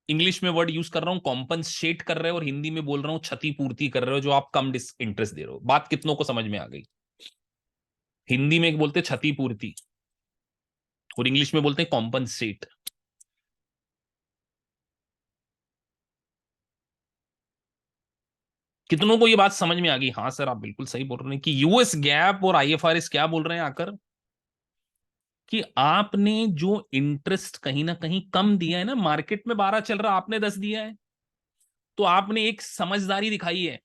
इंग्लिश में वर्ड यूज कर रहा हूं कॉम्पनसेट कर रहे हो, और हिंदी में बोल रहा हूं क्षतिपूर्ति कर रहे हो, जो आप कम इंटरेस्ट दे रहे हो। बात कितनों को समझ में आ गई? हिंदी में एक बोलते क्षतिपूर्ति, और इंग्लिश में बोलते हैं कॉम्पनसेट। कितनों को ये बात समझ में आ गई? हाँ सर, आप बिल्कुल सही बोल रहे हैं कि यूएस गैप और आईएफआरएस क्या बोल रहे हैं आकर, कि आपने जो इंटरेस्ट कहीं ना कहीं कम दिया है ना, मार्केट में 12 चल रहा, आपने 10 दिया है, तो आपने एक समझदारी दिखाई है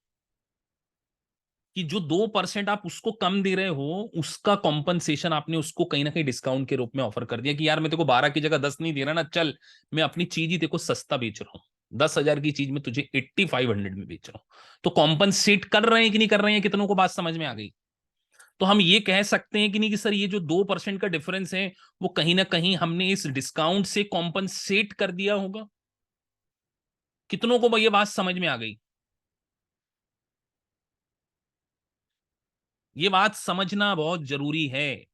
कि जो 2% आप उसको कम दे रहे हो, उसका कॉम्पनसेशन आपने उसको कहीं ना कहीं डिस्काउंट के रूप में ऑफर कर दिया कि यार मैं तेको 12 की जगह 10 नहीं दे रहा ना, चल मैं अपनी चीज ही तेको सस्ता बेच रहा हूं, 10,000 की चीज में तुझे 8,500 में बेच रहा हूं। तो कॉम्पनसेट कर रहे हैं कि नहीं कर रहे हैं? कितनों को बात समझ में आ गई? तो हम ये कह सकते हैं कि नहीं कि सर ये जो 2% का डिफरेंस है, वो कहीं ना कहीं हमने इस डिस्काउंट से कॉम्पनसेट कर दिया होगा। कितनों को ये बात समझ में आ गई? ये बात समझना बहुत जरूरी है,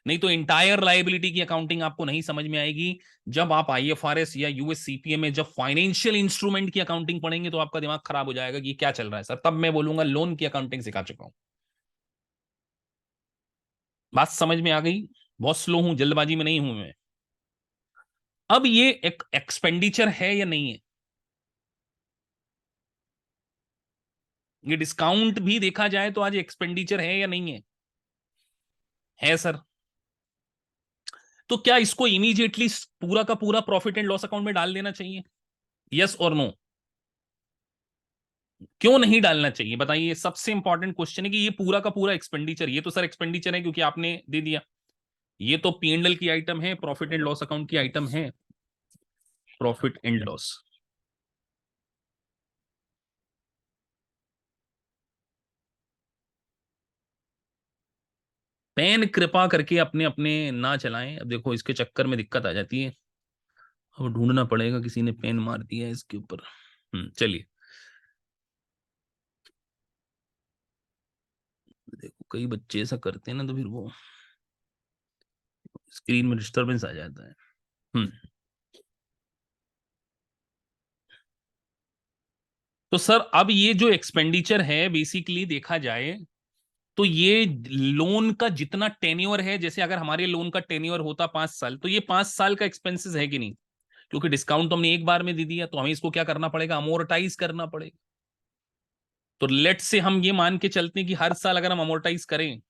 नहीं तो इंटायर लाइबिलिटी की अकाउंटिंग आपको नहीं समझ में आएगी। जब आप आईएफआरएस या यूएस सीपीए में जब फाइनेंशियल इंस्ट्रूमेंट की अकाउंटिंग पढ़ेंगे, तो आपका दिमाग खराब हो जाएगा कि क्या चल रहा है सर। तब मैं बोलूंगा लोन की अकाउंटिंग सिखा चुका हूं। बात समझ में आ गई? बहुत स्लो हूं, जल्दबाजी में नहीं हूं मैं। अब ये एक एक्सपेंडिचर है या नहीं है? ये डिस्काउंट भी देखा जाए तो आज एक्सपेंडिचर है या नहीं है? है सर। तो क्या इसको इमीडिएटली पूरा का पूरा प्रॉफिट एंड लॉस अकाउंट में डाल देना चाहिए? यस और नो? क्यों नहीं डालना चाहिए बताइए? सबसे इंपॉर्टेंट क्वेश्चन है कि ये पूरा का पूरा एक्सपेंडिचर, ये तो सर एक्सपेंडिचर है क्योंकि आपने दे दिया। ये तो पीएनएल की आइटम है, प्रॉफिट एंड लॉस अकाउंट की आइटम है, प्रॉफिट एंड लॉस। पेन कृपा करके अपने अपने ना चलाएं। अब देखो इसके चक्कर में दिक्कत आ जाती है, अब ढूंढना पड़ेगा, किसी ने पेन मार दिया है इसके ऊपर। चलिए, देखो कई बच्चे ऐसा करते हैं ना, तो फिर वो स्क्रीन में डिस्टरबेंस आ जाता है। तो सर अब ये जो एक्सपेंडिचर है बेसिकली देखा जाए तो ये लोन का जितना टेन्योर है, जैसे अगर हमारे लोन का टेन्योर होता 5 साल, तो ये 5 साल का एक्सपेंसेस है कि नहीं? क्योंकि डिस्काउंट तो हमने एक बार में दे दिया, तो हमें इसको क्या करना पड़ेगा, अमोर्टाइज करना पड़ेगा। तो लेट से हम ये मान के चलते हैं कि हर साल अगर हम अमोर्टाइज करें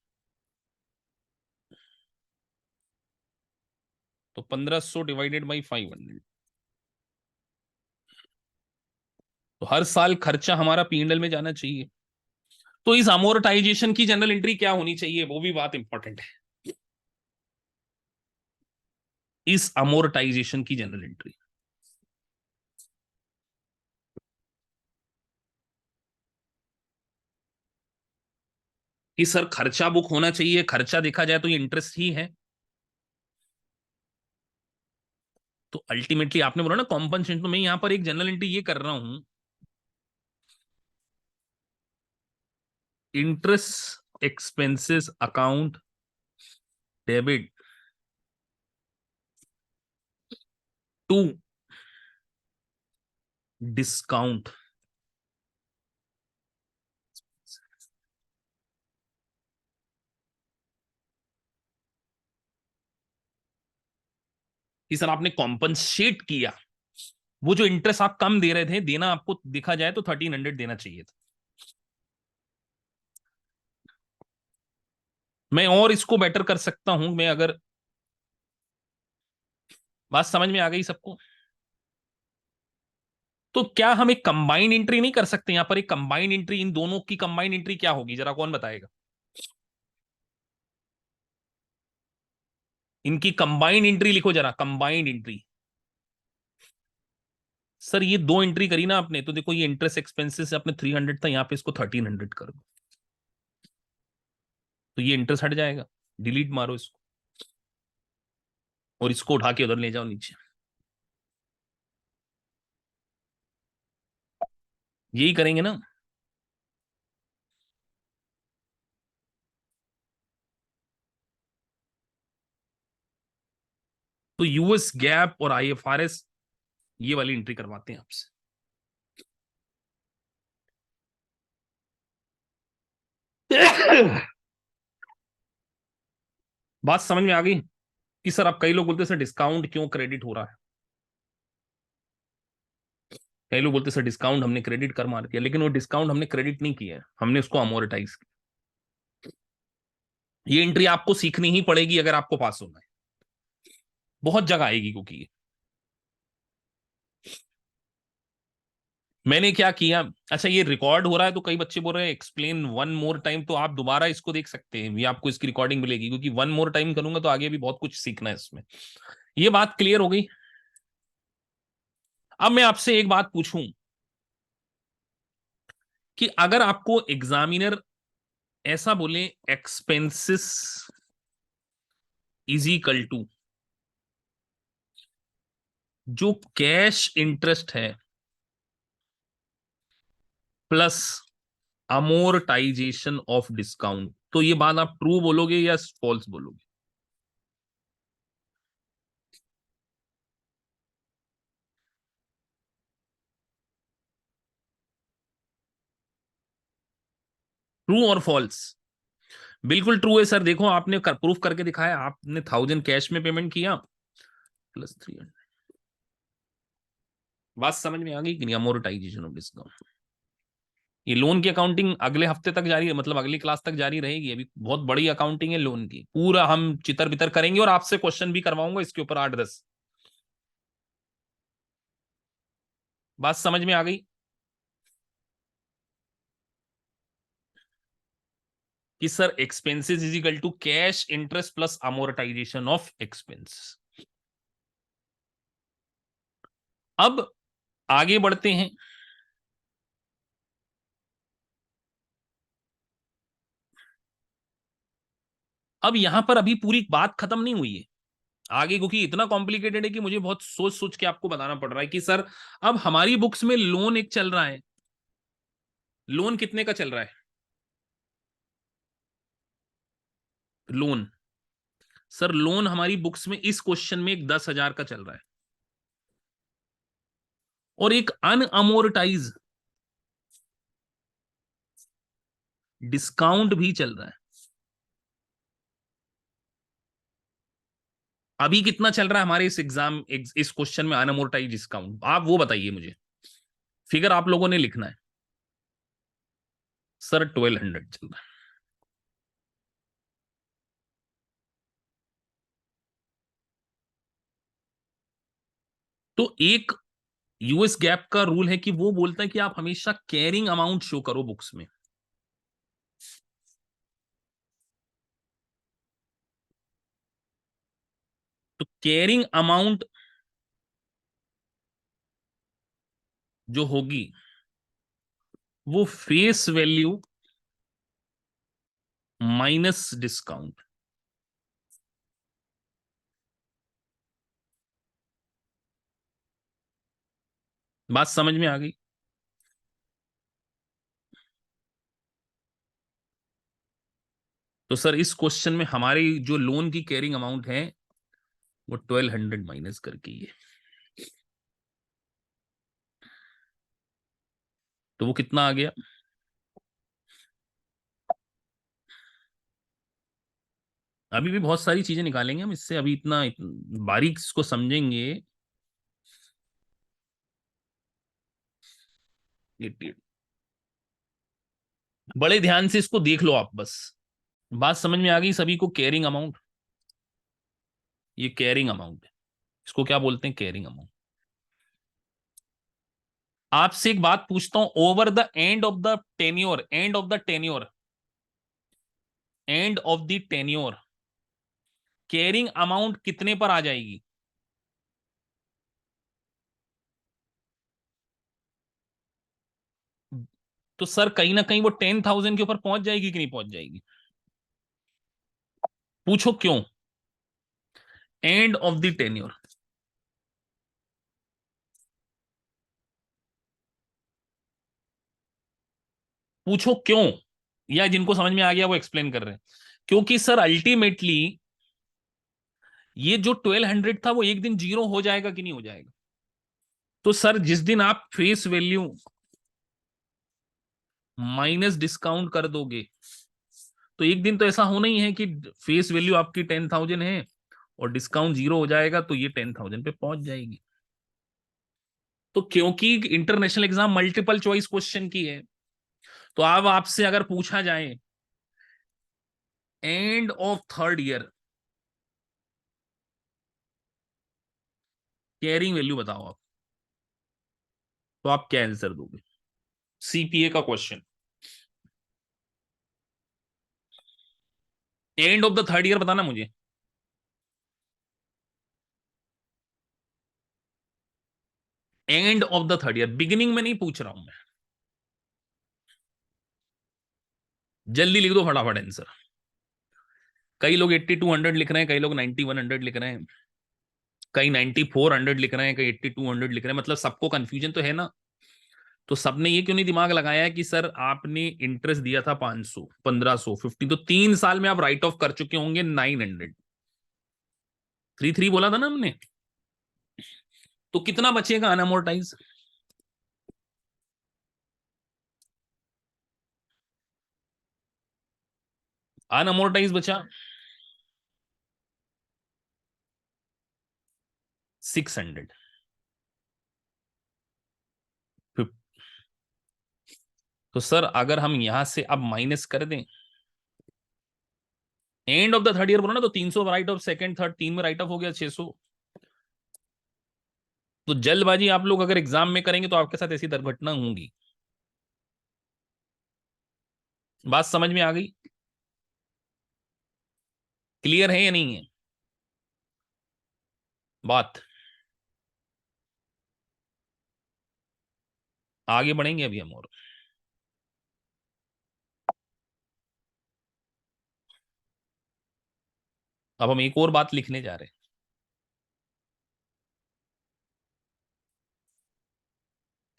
तो 1500 डिवाइडेड बाई 500, तो हर साल खर्चा हमारा पीएनएल में जाना चाहिए। तो इस अमोर्टाइजेशन की जनरल एंट्री क्या होनी चाहिए, वो भी बात इंपॉर्टेंट है। इस अमोर्टाइजेशन की जनरल एंट्री कि सर खर्चा बुक होना चाहिए, खर्चा देखा जाए तो ये इंटरेस्ट ही है। तो अल्टीमेटली आपने बोला ना कॉम्पनसेशन, तो मैं यहां पर एक जनरल एंट्री ये कर रहा हूं, interest expenses account debit to discount. कि सर आपने कॉम्पनसेट किया, वो जो इंटरेस्ट आप कम दे रहे थे, देना आपको देखा जाए तो 1300 देना चाहिए था। मैं और इसको बेटर कर सकता हूं, मैं अगर, बात समझ में आ गई सबको? तो क्या हम एक कंबाइंड एंट्री नहीं कर सकते यहां पर? एक कंबाइंड एंट्री, इन दोनों की कंबाइंड एंट्री क्या होगी, जरा कौन बताएगा? इनकी कंबाइंड एंट्री लिखो जरा, कंबाइंड एंट्री। सर ये दो एंट्री करी ना आपने, तो देखो ये इंटरेस्ट एक्सपेंसेस आपने 300 था, यहाँ पे इसको 1300 कर दो, तो ये इंटरेस्ट हट जाएगा। डिलीट मारो इसको और इसको उठा के उधर ले जाओ नीचे। यही करेंगे ना? तो यूएस गैप और आईएफआरएस ये वाली एंट्री करवाते हैं आपसे। बात समझ में आ गई? कि सर अब कई लोग बोलते हैं सर डिस्काउंट क्यों क्रेडिट हो रहा है, कई लोग बोलते हैं सर डिस्काउंट हमने क्रेडिट कर मार दिया, लेकिन वो डिस्काउंट हमने क्रेडिट नहीं किया है, हमने उसको अमोर्टाइज किया। ये एंट्री आपको सीखनी ही पड़ेगी अगर आपको पास होना है, बहुत जगह आएगी, क्योंकि मैंने क्या किया, अच्छा ये रिकॉर्ड हो रहा है तो कई बच्चे बोल रहे हैं एक्सप्लेन वन मोर टाइम, तो आप दोबारा इसको देख सकते हैं, ये आपको इसकी रिकॉर्डिंग मिलेगी, क्योंकि वन मोर टाइम करूंगा तो आगे भी बहुत कुछ सीखना है इसमें। ये बात क्लियर हो गई? अब मैं आपसे एक बात पूछूं कि अगर आपको एग्जामिनर ऐसा बोले एक्सपेंसेस इज इक्वल टू जो कैश इंटरेस्ट है प्लस अमोर्टाइजेशन ऑफ डिस्काउंट, तो ये बात आप ट्रू बोलोगे या फॉल्स बोलोगे? ट्रू और फॉल्स? बिल्कुल ट्रू है सर, देखो आपने प्रूफ करके दिखाया, आपने 1000 कैश में पेमेंट किया प्लस 300। बात समझ में आ गई कि नहीं? Amortisation of discount. ये लोन की अकाउंटिंग अगले हफ्ते तक जारी है, मतलब अगली क्लास तक जारी रहेगी, अभी बहुत बड़ी अकाउंटिंग है लोन की, पूरा हम चितर बितर करेंगे और आपसे क्वेश्चन भी करवाऊंगा इसके ऊपर 8-10। बात समझ में आ गई? कि sir expenses is equal to cash interest plus amortization of expense. अब आगे बढ़ते हैं। अब यहां पर अभी पूरी बात खत्म नहीं हुई है आगे, क्योंकि इतना कॉम्प्लिकेटेड है कि मुझे बहुत सोच सोच के आपको बताना पड़ रहा है कि सर अब हमारी बुक्स में लोन एक चल रहा है, लोन कितने का चल रहा है? लोन सर लोन हमारी बुक्स में इस क्वेश्चन में एक 10,000 का चल रहा है और एक अनअमोर्टाइज डिस्काउंट भी चल रहा है। अभी कितना चल रहा है हमारे इस एग्जाम इस क्वेश्चन में अनअमोर्टाइज डिस्काउंट, आप वो बताइए मुझे, फिगर आप लोगों ने लिखना है। सर 1200 चल रहा है। तो एक यूएस गैप का रूल है कि वो बोलता है कि आप हमेशा कैरिंग अमाउंट शो करो बुक्स में। तो कैरिंग अमाउंट जो होगी वो फेस वैल्यू माइनस डिस्काउंट। बात समझ में आ गई? तो सर इस क्वेश्चन में हमारी जो लोन की कैरिंग अमाउंट है वो 1200 माइनस करके ही है। तो वो कितना आ गया? अभी भी बहुत सारी चीजें निकालेंगे हम इससे, अभी बारीक इसको समझेंगे। 88। बड़े ध्यान से इसको देख लो आप बस। बात समझ में आ गई सभी को? कैरिंग अमाउंट, ये कैरिंग अमाउंट है, इसको क्या बोलते हैं? Carrying amount. आपसे एक बात पूछता हूं, over the end of the tenure, end of the tenure, end of the tenure carrying amount कितने पर आ जाएगी? तो सर कहीं ना कहीं वो 10,000 के ऊपर पहुंच जाएगी कि नहीं पहुंच जाएगी? पूछो क्यों? एंड ऑफ द टेन्योर, पूछो क्यों? या जिनको समझ में आ गया वो एक्सप्लेन कर रहे हैं। क्योंकि सर अल्टीमेटली ये जो 1200 था वो एक दिन जीरो हो जाएगा कि नहीं हो जाएगा? तो सर जिस दिन आप फेस वैल्यू माइनस डिस्काउंट कर दोगे तो एक दिन तो ऐसा होना ही है कि फेस वैल्यू आपकी 10,000 है और डिस्काउंट जीरो हो जाएगा तो ये 10,000 पे पहुंच जाएगी। तो क्योंकि international exam multiple choice question की है, तो अब आपसे अगर पूछा जाए end of third year carrying value बताओ आप, तो आप क्या आंसर दोगे? सीपीए का question, end of the third year बताना मुझे। End of the third year, beginning में नहीं पूछ रहा हूं मैं। जल्दी लिख दो फटाफट आंसर। कई लोग 8200 लिख रहे हैं, कई लोग 9100 लिख रहे हैं, कई 9400 लिख रहे हैं, कई 8200 लिख रहे हैं, मतलब सबको कंफ्यूजन तो है ना। तो सबने ये क्यों नहीं दिमाग लगाया है कि सर आपने इंटरेस्ट दिया था 500, 1500, 50, तो 3 साल में आप राइट ऑफ कर चुके होंगे 900। 3 3 बोला था ना हमने। तो कितना बचेगा अनअमोर्टाइज? अनअमोर्टाइज बचा 600। तो सर अगर हम यहां से अब माइनस कर दें end of the third year बोला ना, तो 300 राइट ऑफ, सेकंड थर्ड तीन में राइट ऑफ हो गया 600। तो जल्दबाजी आप लोग अगर एग्जाम में करेंगे तो आपके साथ ऐसी दुर्घटना होंगी। बात समझ में आ गई? क्लियर है या नहीं है बात? आगे बढ़ेंगे अभी हम और। अब हम एक और बात लिखने जा रहे हैं।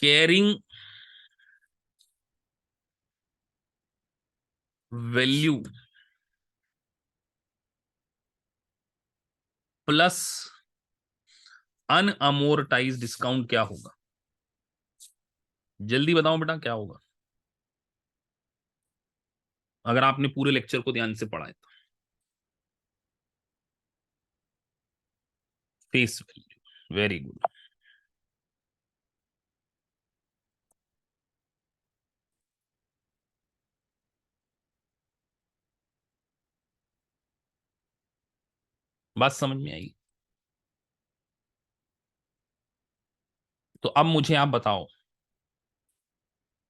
कैरिंग वैल्यू प्लस अनअमोर्टाइज डिस्काउंट क्या होगा? जल्दी बताओ बेटा क्या होगा, अगर आपने पूरे लेक्चर को ध्यान से पढ़ा है तो। Face value, very good. बात समझ में आई? तो अब मुझे आप बताओ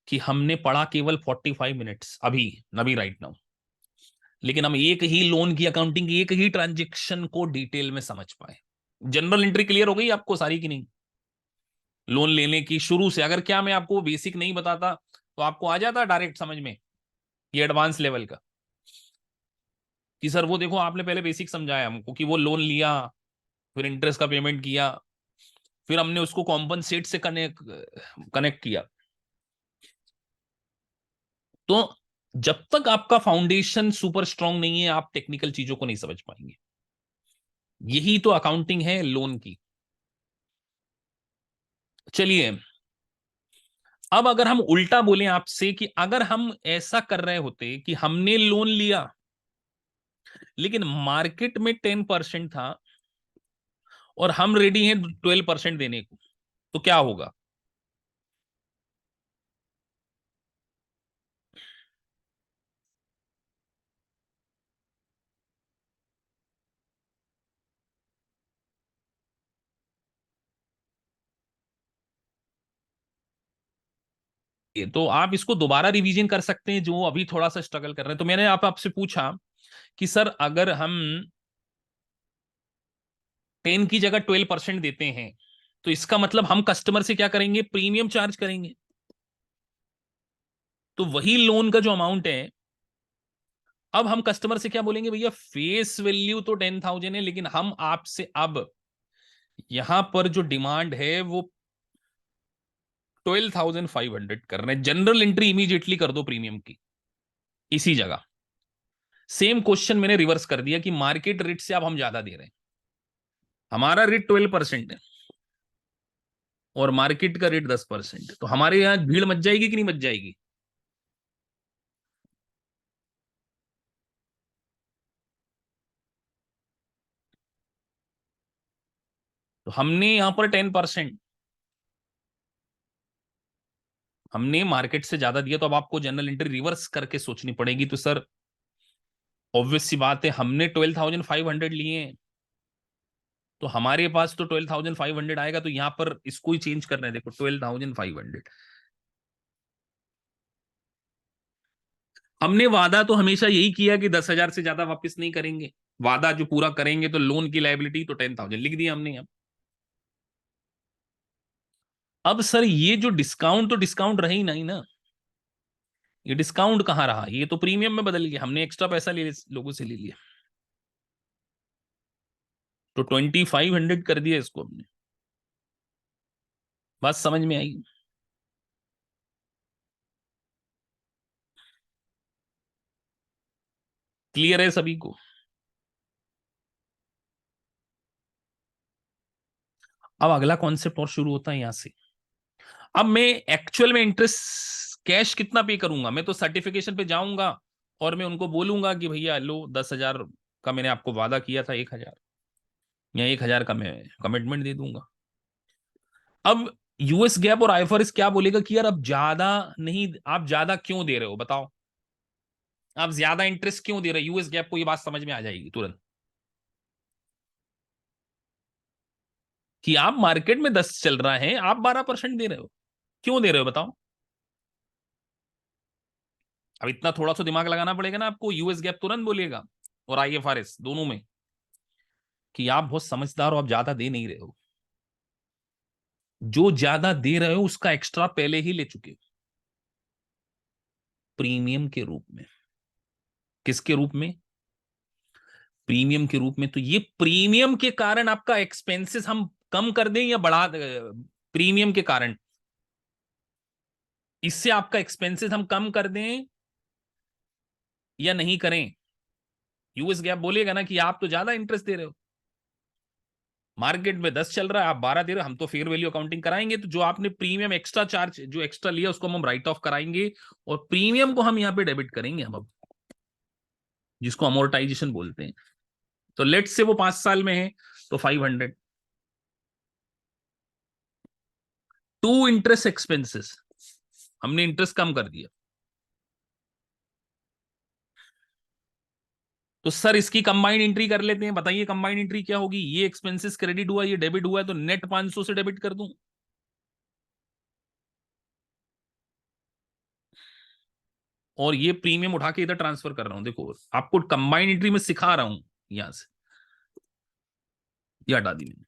कि हमने पढ़ा केवल 45 मिनट्स अभी, नबी राइट नाउ, लेकिन हम एक ही लोन की अकाउंटिंग, एक ही ट्रांजेक्शन को डिटेल में समझ पाए। जनरल एंट्री क्लियर हो गई आपको सारी की नहीं? लोन लेने की शुरू से, अगर क्या मैं आपको बेसिक नहीं बताता तो आपको आ जाता डायरेक्ट समझ में ये एडवांस लेवल का, कि सर वो देखो आपने पहले बेसिक समझाया हमको कि वो लोन लिया, फिर इंटरेस्ट का पेमेंट किया, फिर हमने उसको कॉम्पनसेट से कनेक्ट कनेक्ट किया। तो जब तक आपका फाउंडेशन सुपर स्ट्रांग नहीं है, आप टेक्निकल चीजों को नहीं समझ पाएंगे। यही तो अकाउंटिंग है लोन की। चलिए, अब अगर हम उल्टा बोलें आपसे कि अगर हम ऐसा कर रहे होते कि हमने लोन लिया लेकिन मार्केट में 10% था और हम रेडी हैं 12% देने को, तो क्या होगा? ये तो आप इसको दोबारा रिवीजन कर सकते हैं जो अभी थोड़ा सा स्ट्रगल कर रहे हैं। तो मैंने आपसे पूछा कि सर अगर हम 10 की जगह 12% देते हैं तो इसका मतलब हम कस्टमर से क्या करेंगे? प्रीमियम चार्ज करेंगे। तो वही लोन का जो अमाउंट है, अब हम कस्टमर से क्या बोलेंगे? भैया फेस वैल्यू तो 10,000 है, लेकिन हम आपसे अब यहां पर जो डिमांड है वो 12,500 कर रहे हैं। जनरल एंट्री इमीडिएटली कर दो प्रीमियम की इसी जगह। सेम क्वेश्चन मैंने रिवर्स कर दिया कि मार्केट रेट से अब हम ज्यादा दे रहे हैं, हमारा रेट 12% है और मार्केट का रेट 10%, तो हमारे यहां भीड़ मच जाएगी कि नहीं मच जाएगी? तो हमने यहां पर 10%, हमने मार्केट से ज्यादा दिया, तो अब आपको जनरल एंट्री रिवर्स करके सोचनी पड़ेगी। तो सर ऑब्वियस सी बात है, हमने 12,500 लिए हैं, तो हमारे पास तो 12,500 आएगा। तो यहां पर इसको ही चेंज करना है, देखो 12,500। हमने वादा तो हमेशा यही किया कि 10,000 से ज्यादा वापस नहीं करेंगे। वादा जो पूरा करेंगे तो लोन की लाइबिलिटी तो 10,000 लिख दिया हमने। अब सर ये जो डिस्काउंट, तो डिस्काउंट रही नहीं ना, ये डिस्काउंट कहाँ रहा? ये तो प्रीमियम में बदल गया, हमने एक्स्ट्रा पैसा ले लोगों से ले लिया, तो 2,500 कर दिया इसको हमने। बात समझ में आई? क्लियर है सभी को? अब अगला कॉन्सेप्ट और शुरू होता है यहां से। अब मैं एक्चुअल में इंटरेस्ट कैश कितना पे करूंगा? मैं तो सर्टिफिकेशन पे जाऊंगा और मैं उनको बोलूंगा कि भैया लो 10,000 का मैंने आपको वादा किया था, 1,000 या 1,000 का मैं कमिटमेंट दे दूंगा। अब यूएस गैप और आईएफआरएस क्या बोलेगा कि यार अब ज्यादा नहीं, आप ज्यादा क्यों दे रहे हो बताओ, आप ज्यादा इंटरेस्ट क्यों दे रहे हो? यूएस गैप को ये बात समझ में आ जाएगी तुरंत कि आप मार्केट में 10 चल रहा है, आप 12% दे रहे हो, क्यों दे रहे हो बताओ? अब इतना थोड़ा सा दिमाग लगाना पड़ेगा ना आपको। यूएस गैप तुरंत बोलेगा और आईएफआरएस दोनों में कि आप बहुत समझदार हो, आप ज्यादा दे नहीं रहे हो। जो ज्यादा दे रहे हो उसका एक्स्ट्रा पहले ही ले चुके हो, प्रीमियम के रूप में। किसके रूप में? प्रीमियम के रूप में। तो ये प्रीमियम के कारण आपका एक्सपेंसेस हम कम कर दें या बढ़ा प्रीमियम के कारण इससे आपका एक्सपेंसेस हम कम कर दें या नहीं करें? यूएस गैप बोलेगा ना कि आप तो ज्यादा इंटरेस्ट दे रहे हो। मार्केट में 10 चल रहा है, आप 12 दे रहे हो, हम तो फेयर वैल्यू अकाउंटिंग कराएंगे, तो जो आपने प्रीमियम एक्स्ट्रा चार्ज जो एक्स्ट्रा लिया उसको हम राइट ऑफ कराएंगे, और प्रीमियम को हम यहाँ पे डेबिट करेंगे हम अब, जिसको अमोर्टाइजेशन बोलते हैं। तो लेट से वो 5 साल में है, तो 500। टू इंटरेस्ट एक्सपेंसेस, हमने इंटरेस्ट कम कर दिया। तो सर इसकी कंबाइंड एंट्री कर लेते हैं, बताइए कंबाइंड एंट्री क्या होगी। ये एक्सपेंसेस क्रेडिट हुआ, ये डेबिट हुआ है, तो नेट 500 से डेबिट कर दूं, और ये प्रीमियम उठा के इधर ट्रांसफर कर रहा हूं। देखो आपको कंबाइंड एंट्री में सिखा रहा हूं, यहां से ये हटा दी मैंने।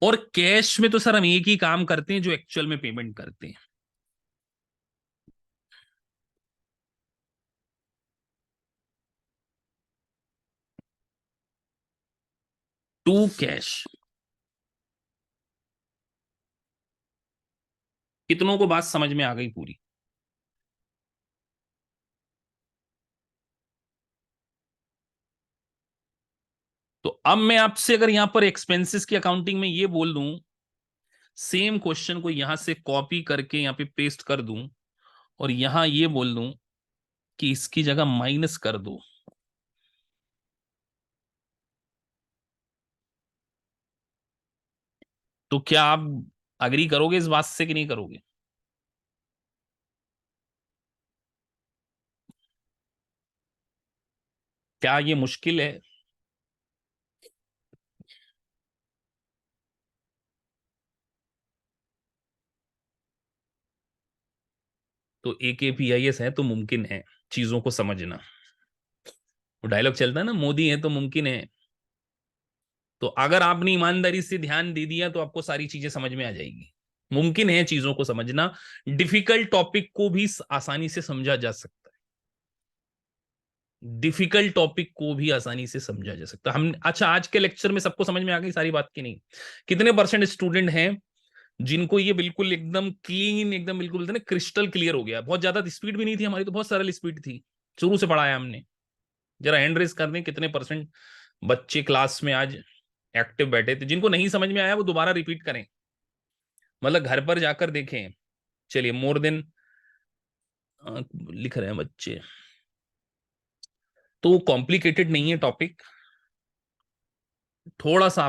और कैश में तो सर हम एक ही काम करते हैं जो एक्चुअल में पेमेंट करते हैं। To cash. कितनों को बात समझ में आ गई पूरी। तो अब मैं आपसे अगर यहां पर एक्सपेंसेस की अकाउंटिंग में ये बोल दूं, सेम क्वेश्चन को यहां से कॉपी करके यहां पे पेस्ट कर दूं, और यहां ये बोल दूं कि इसकी जगह माइनस कर दो, तो क्या आप अग्री करोगे इस बात से कि नहीं करोगे। क्या ये मुश्किल है। तो AKPIS है तो मुमकिन है चीजों को समझना। वो डायलॉग चलता है ना, मोदी है तो मुमकिन है। तो अगर आपने ईमानदारी से ध्यान दे दिया तो आपको सारी चीजें समझ में आ जाएगी। मुमकिन है चीजों को समझना, डिफिकल्ट टॉपिक को भी आसानी से समझा जा सकता है। डिफिकल्ट टॉपिक को भी आसानी से समझा जा सकता है। हम अच्छा, आज के लेक्चर में सबको समझ में आ गई सारी बात की नहीं। कितने परसेंट स्टूडेंट हैं जिनको ये बिल्कुल एकदम क्लीन, एकदम बिल्कुल बोलते हैं ना क्रिस्टल क्लियर हो गया। बहुत ज्यादा स्पीड भी नहीं थी हमारी, तो बहुत सरल स्पीड थी, शुरू से पढ़ाया हमने। जरा हैंड रेस कर दें कितने परसेंट बच्चे क्लास में आज एक्टिव बैठे थे। जिनको नहीं समझ में आया वो दोबारा रिपीट करें, मतलब घर पर जाकर देखें। चलिए, मोर देन लिख रहे हैं बच्चे, तो कॉम्प्लिकेटेड नहीं है टॉपिक, थोड़ा सा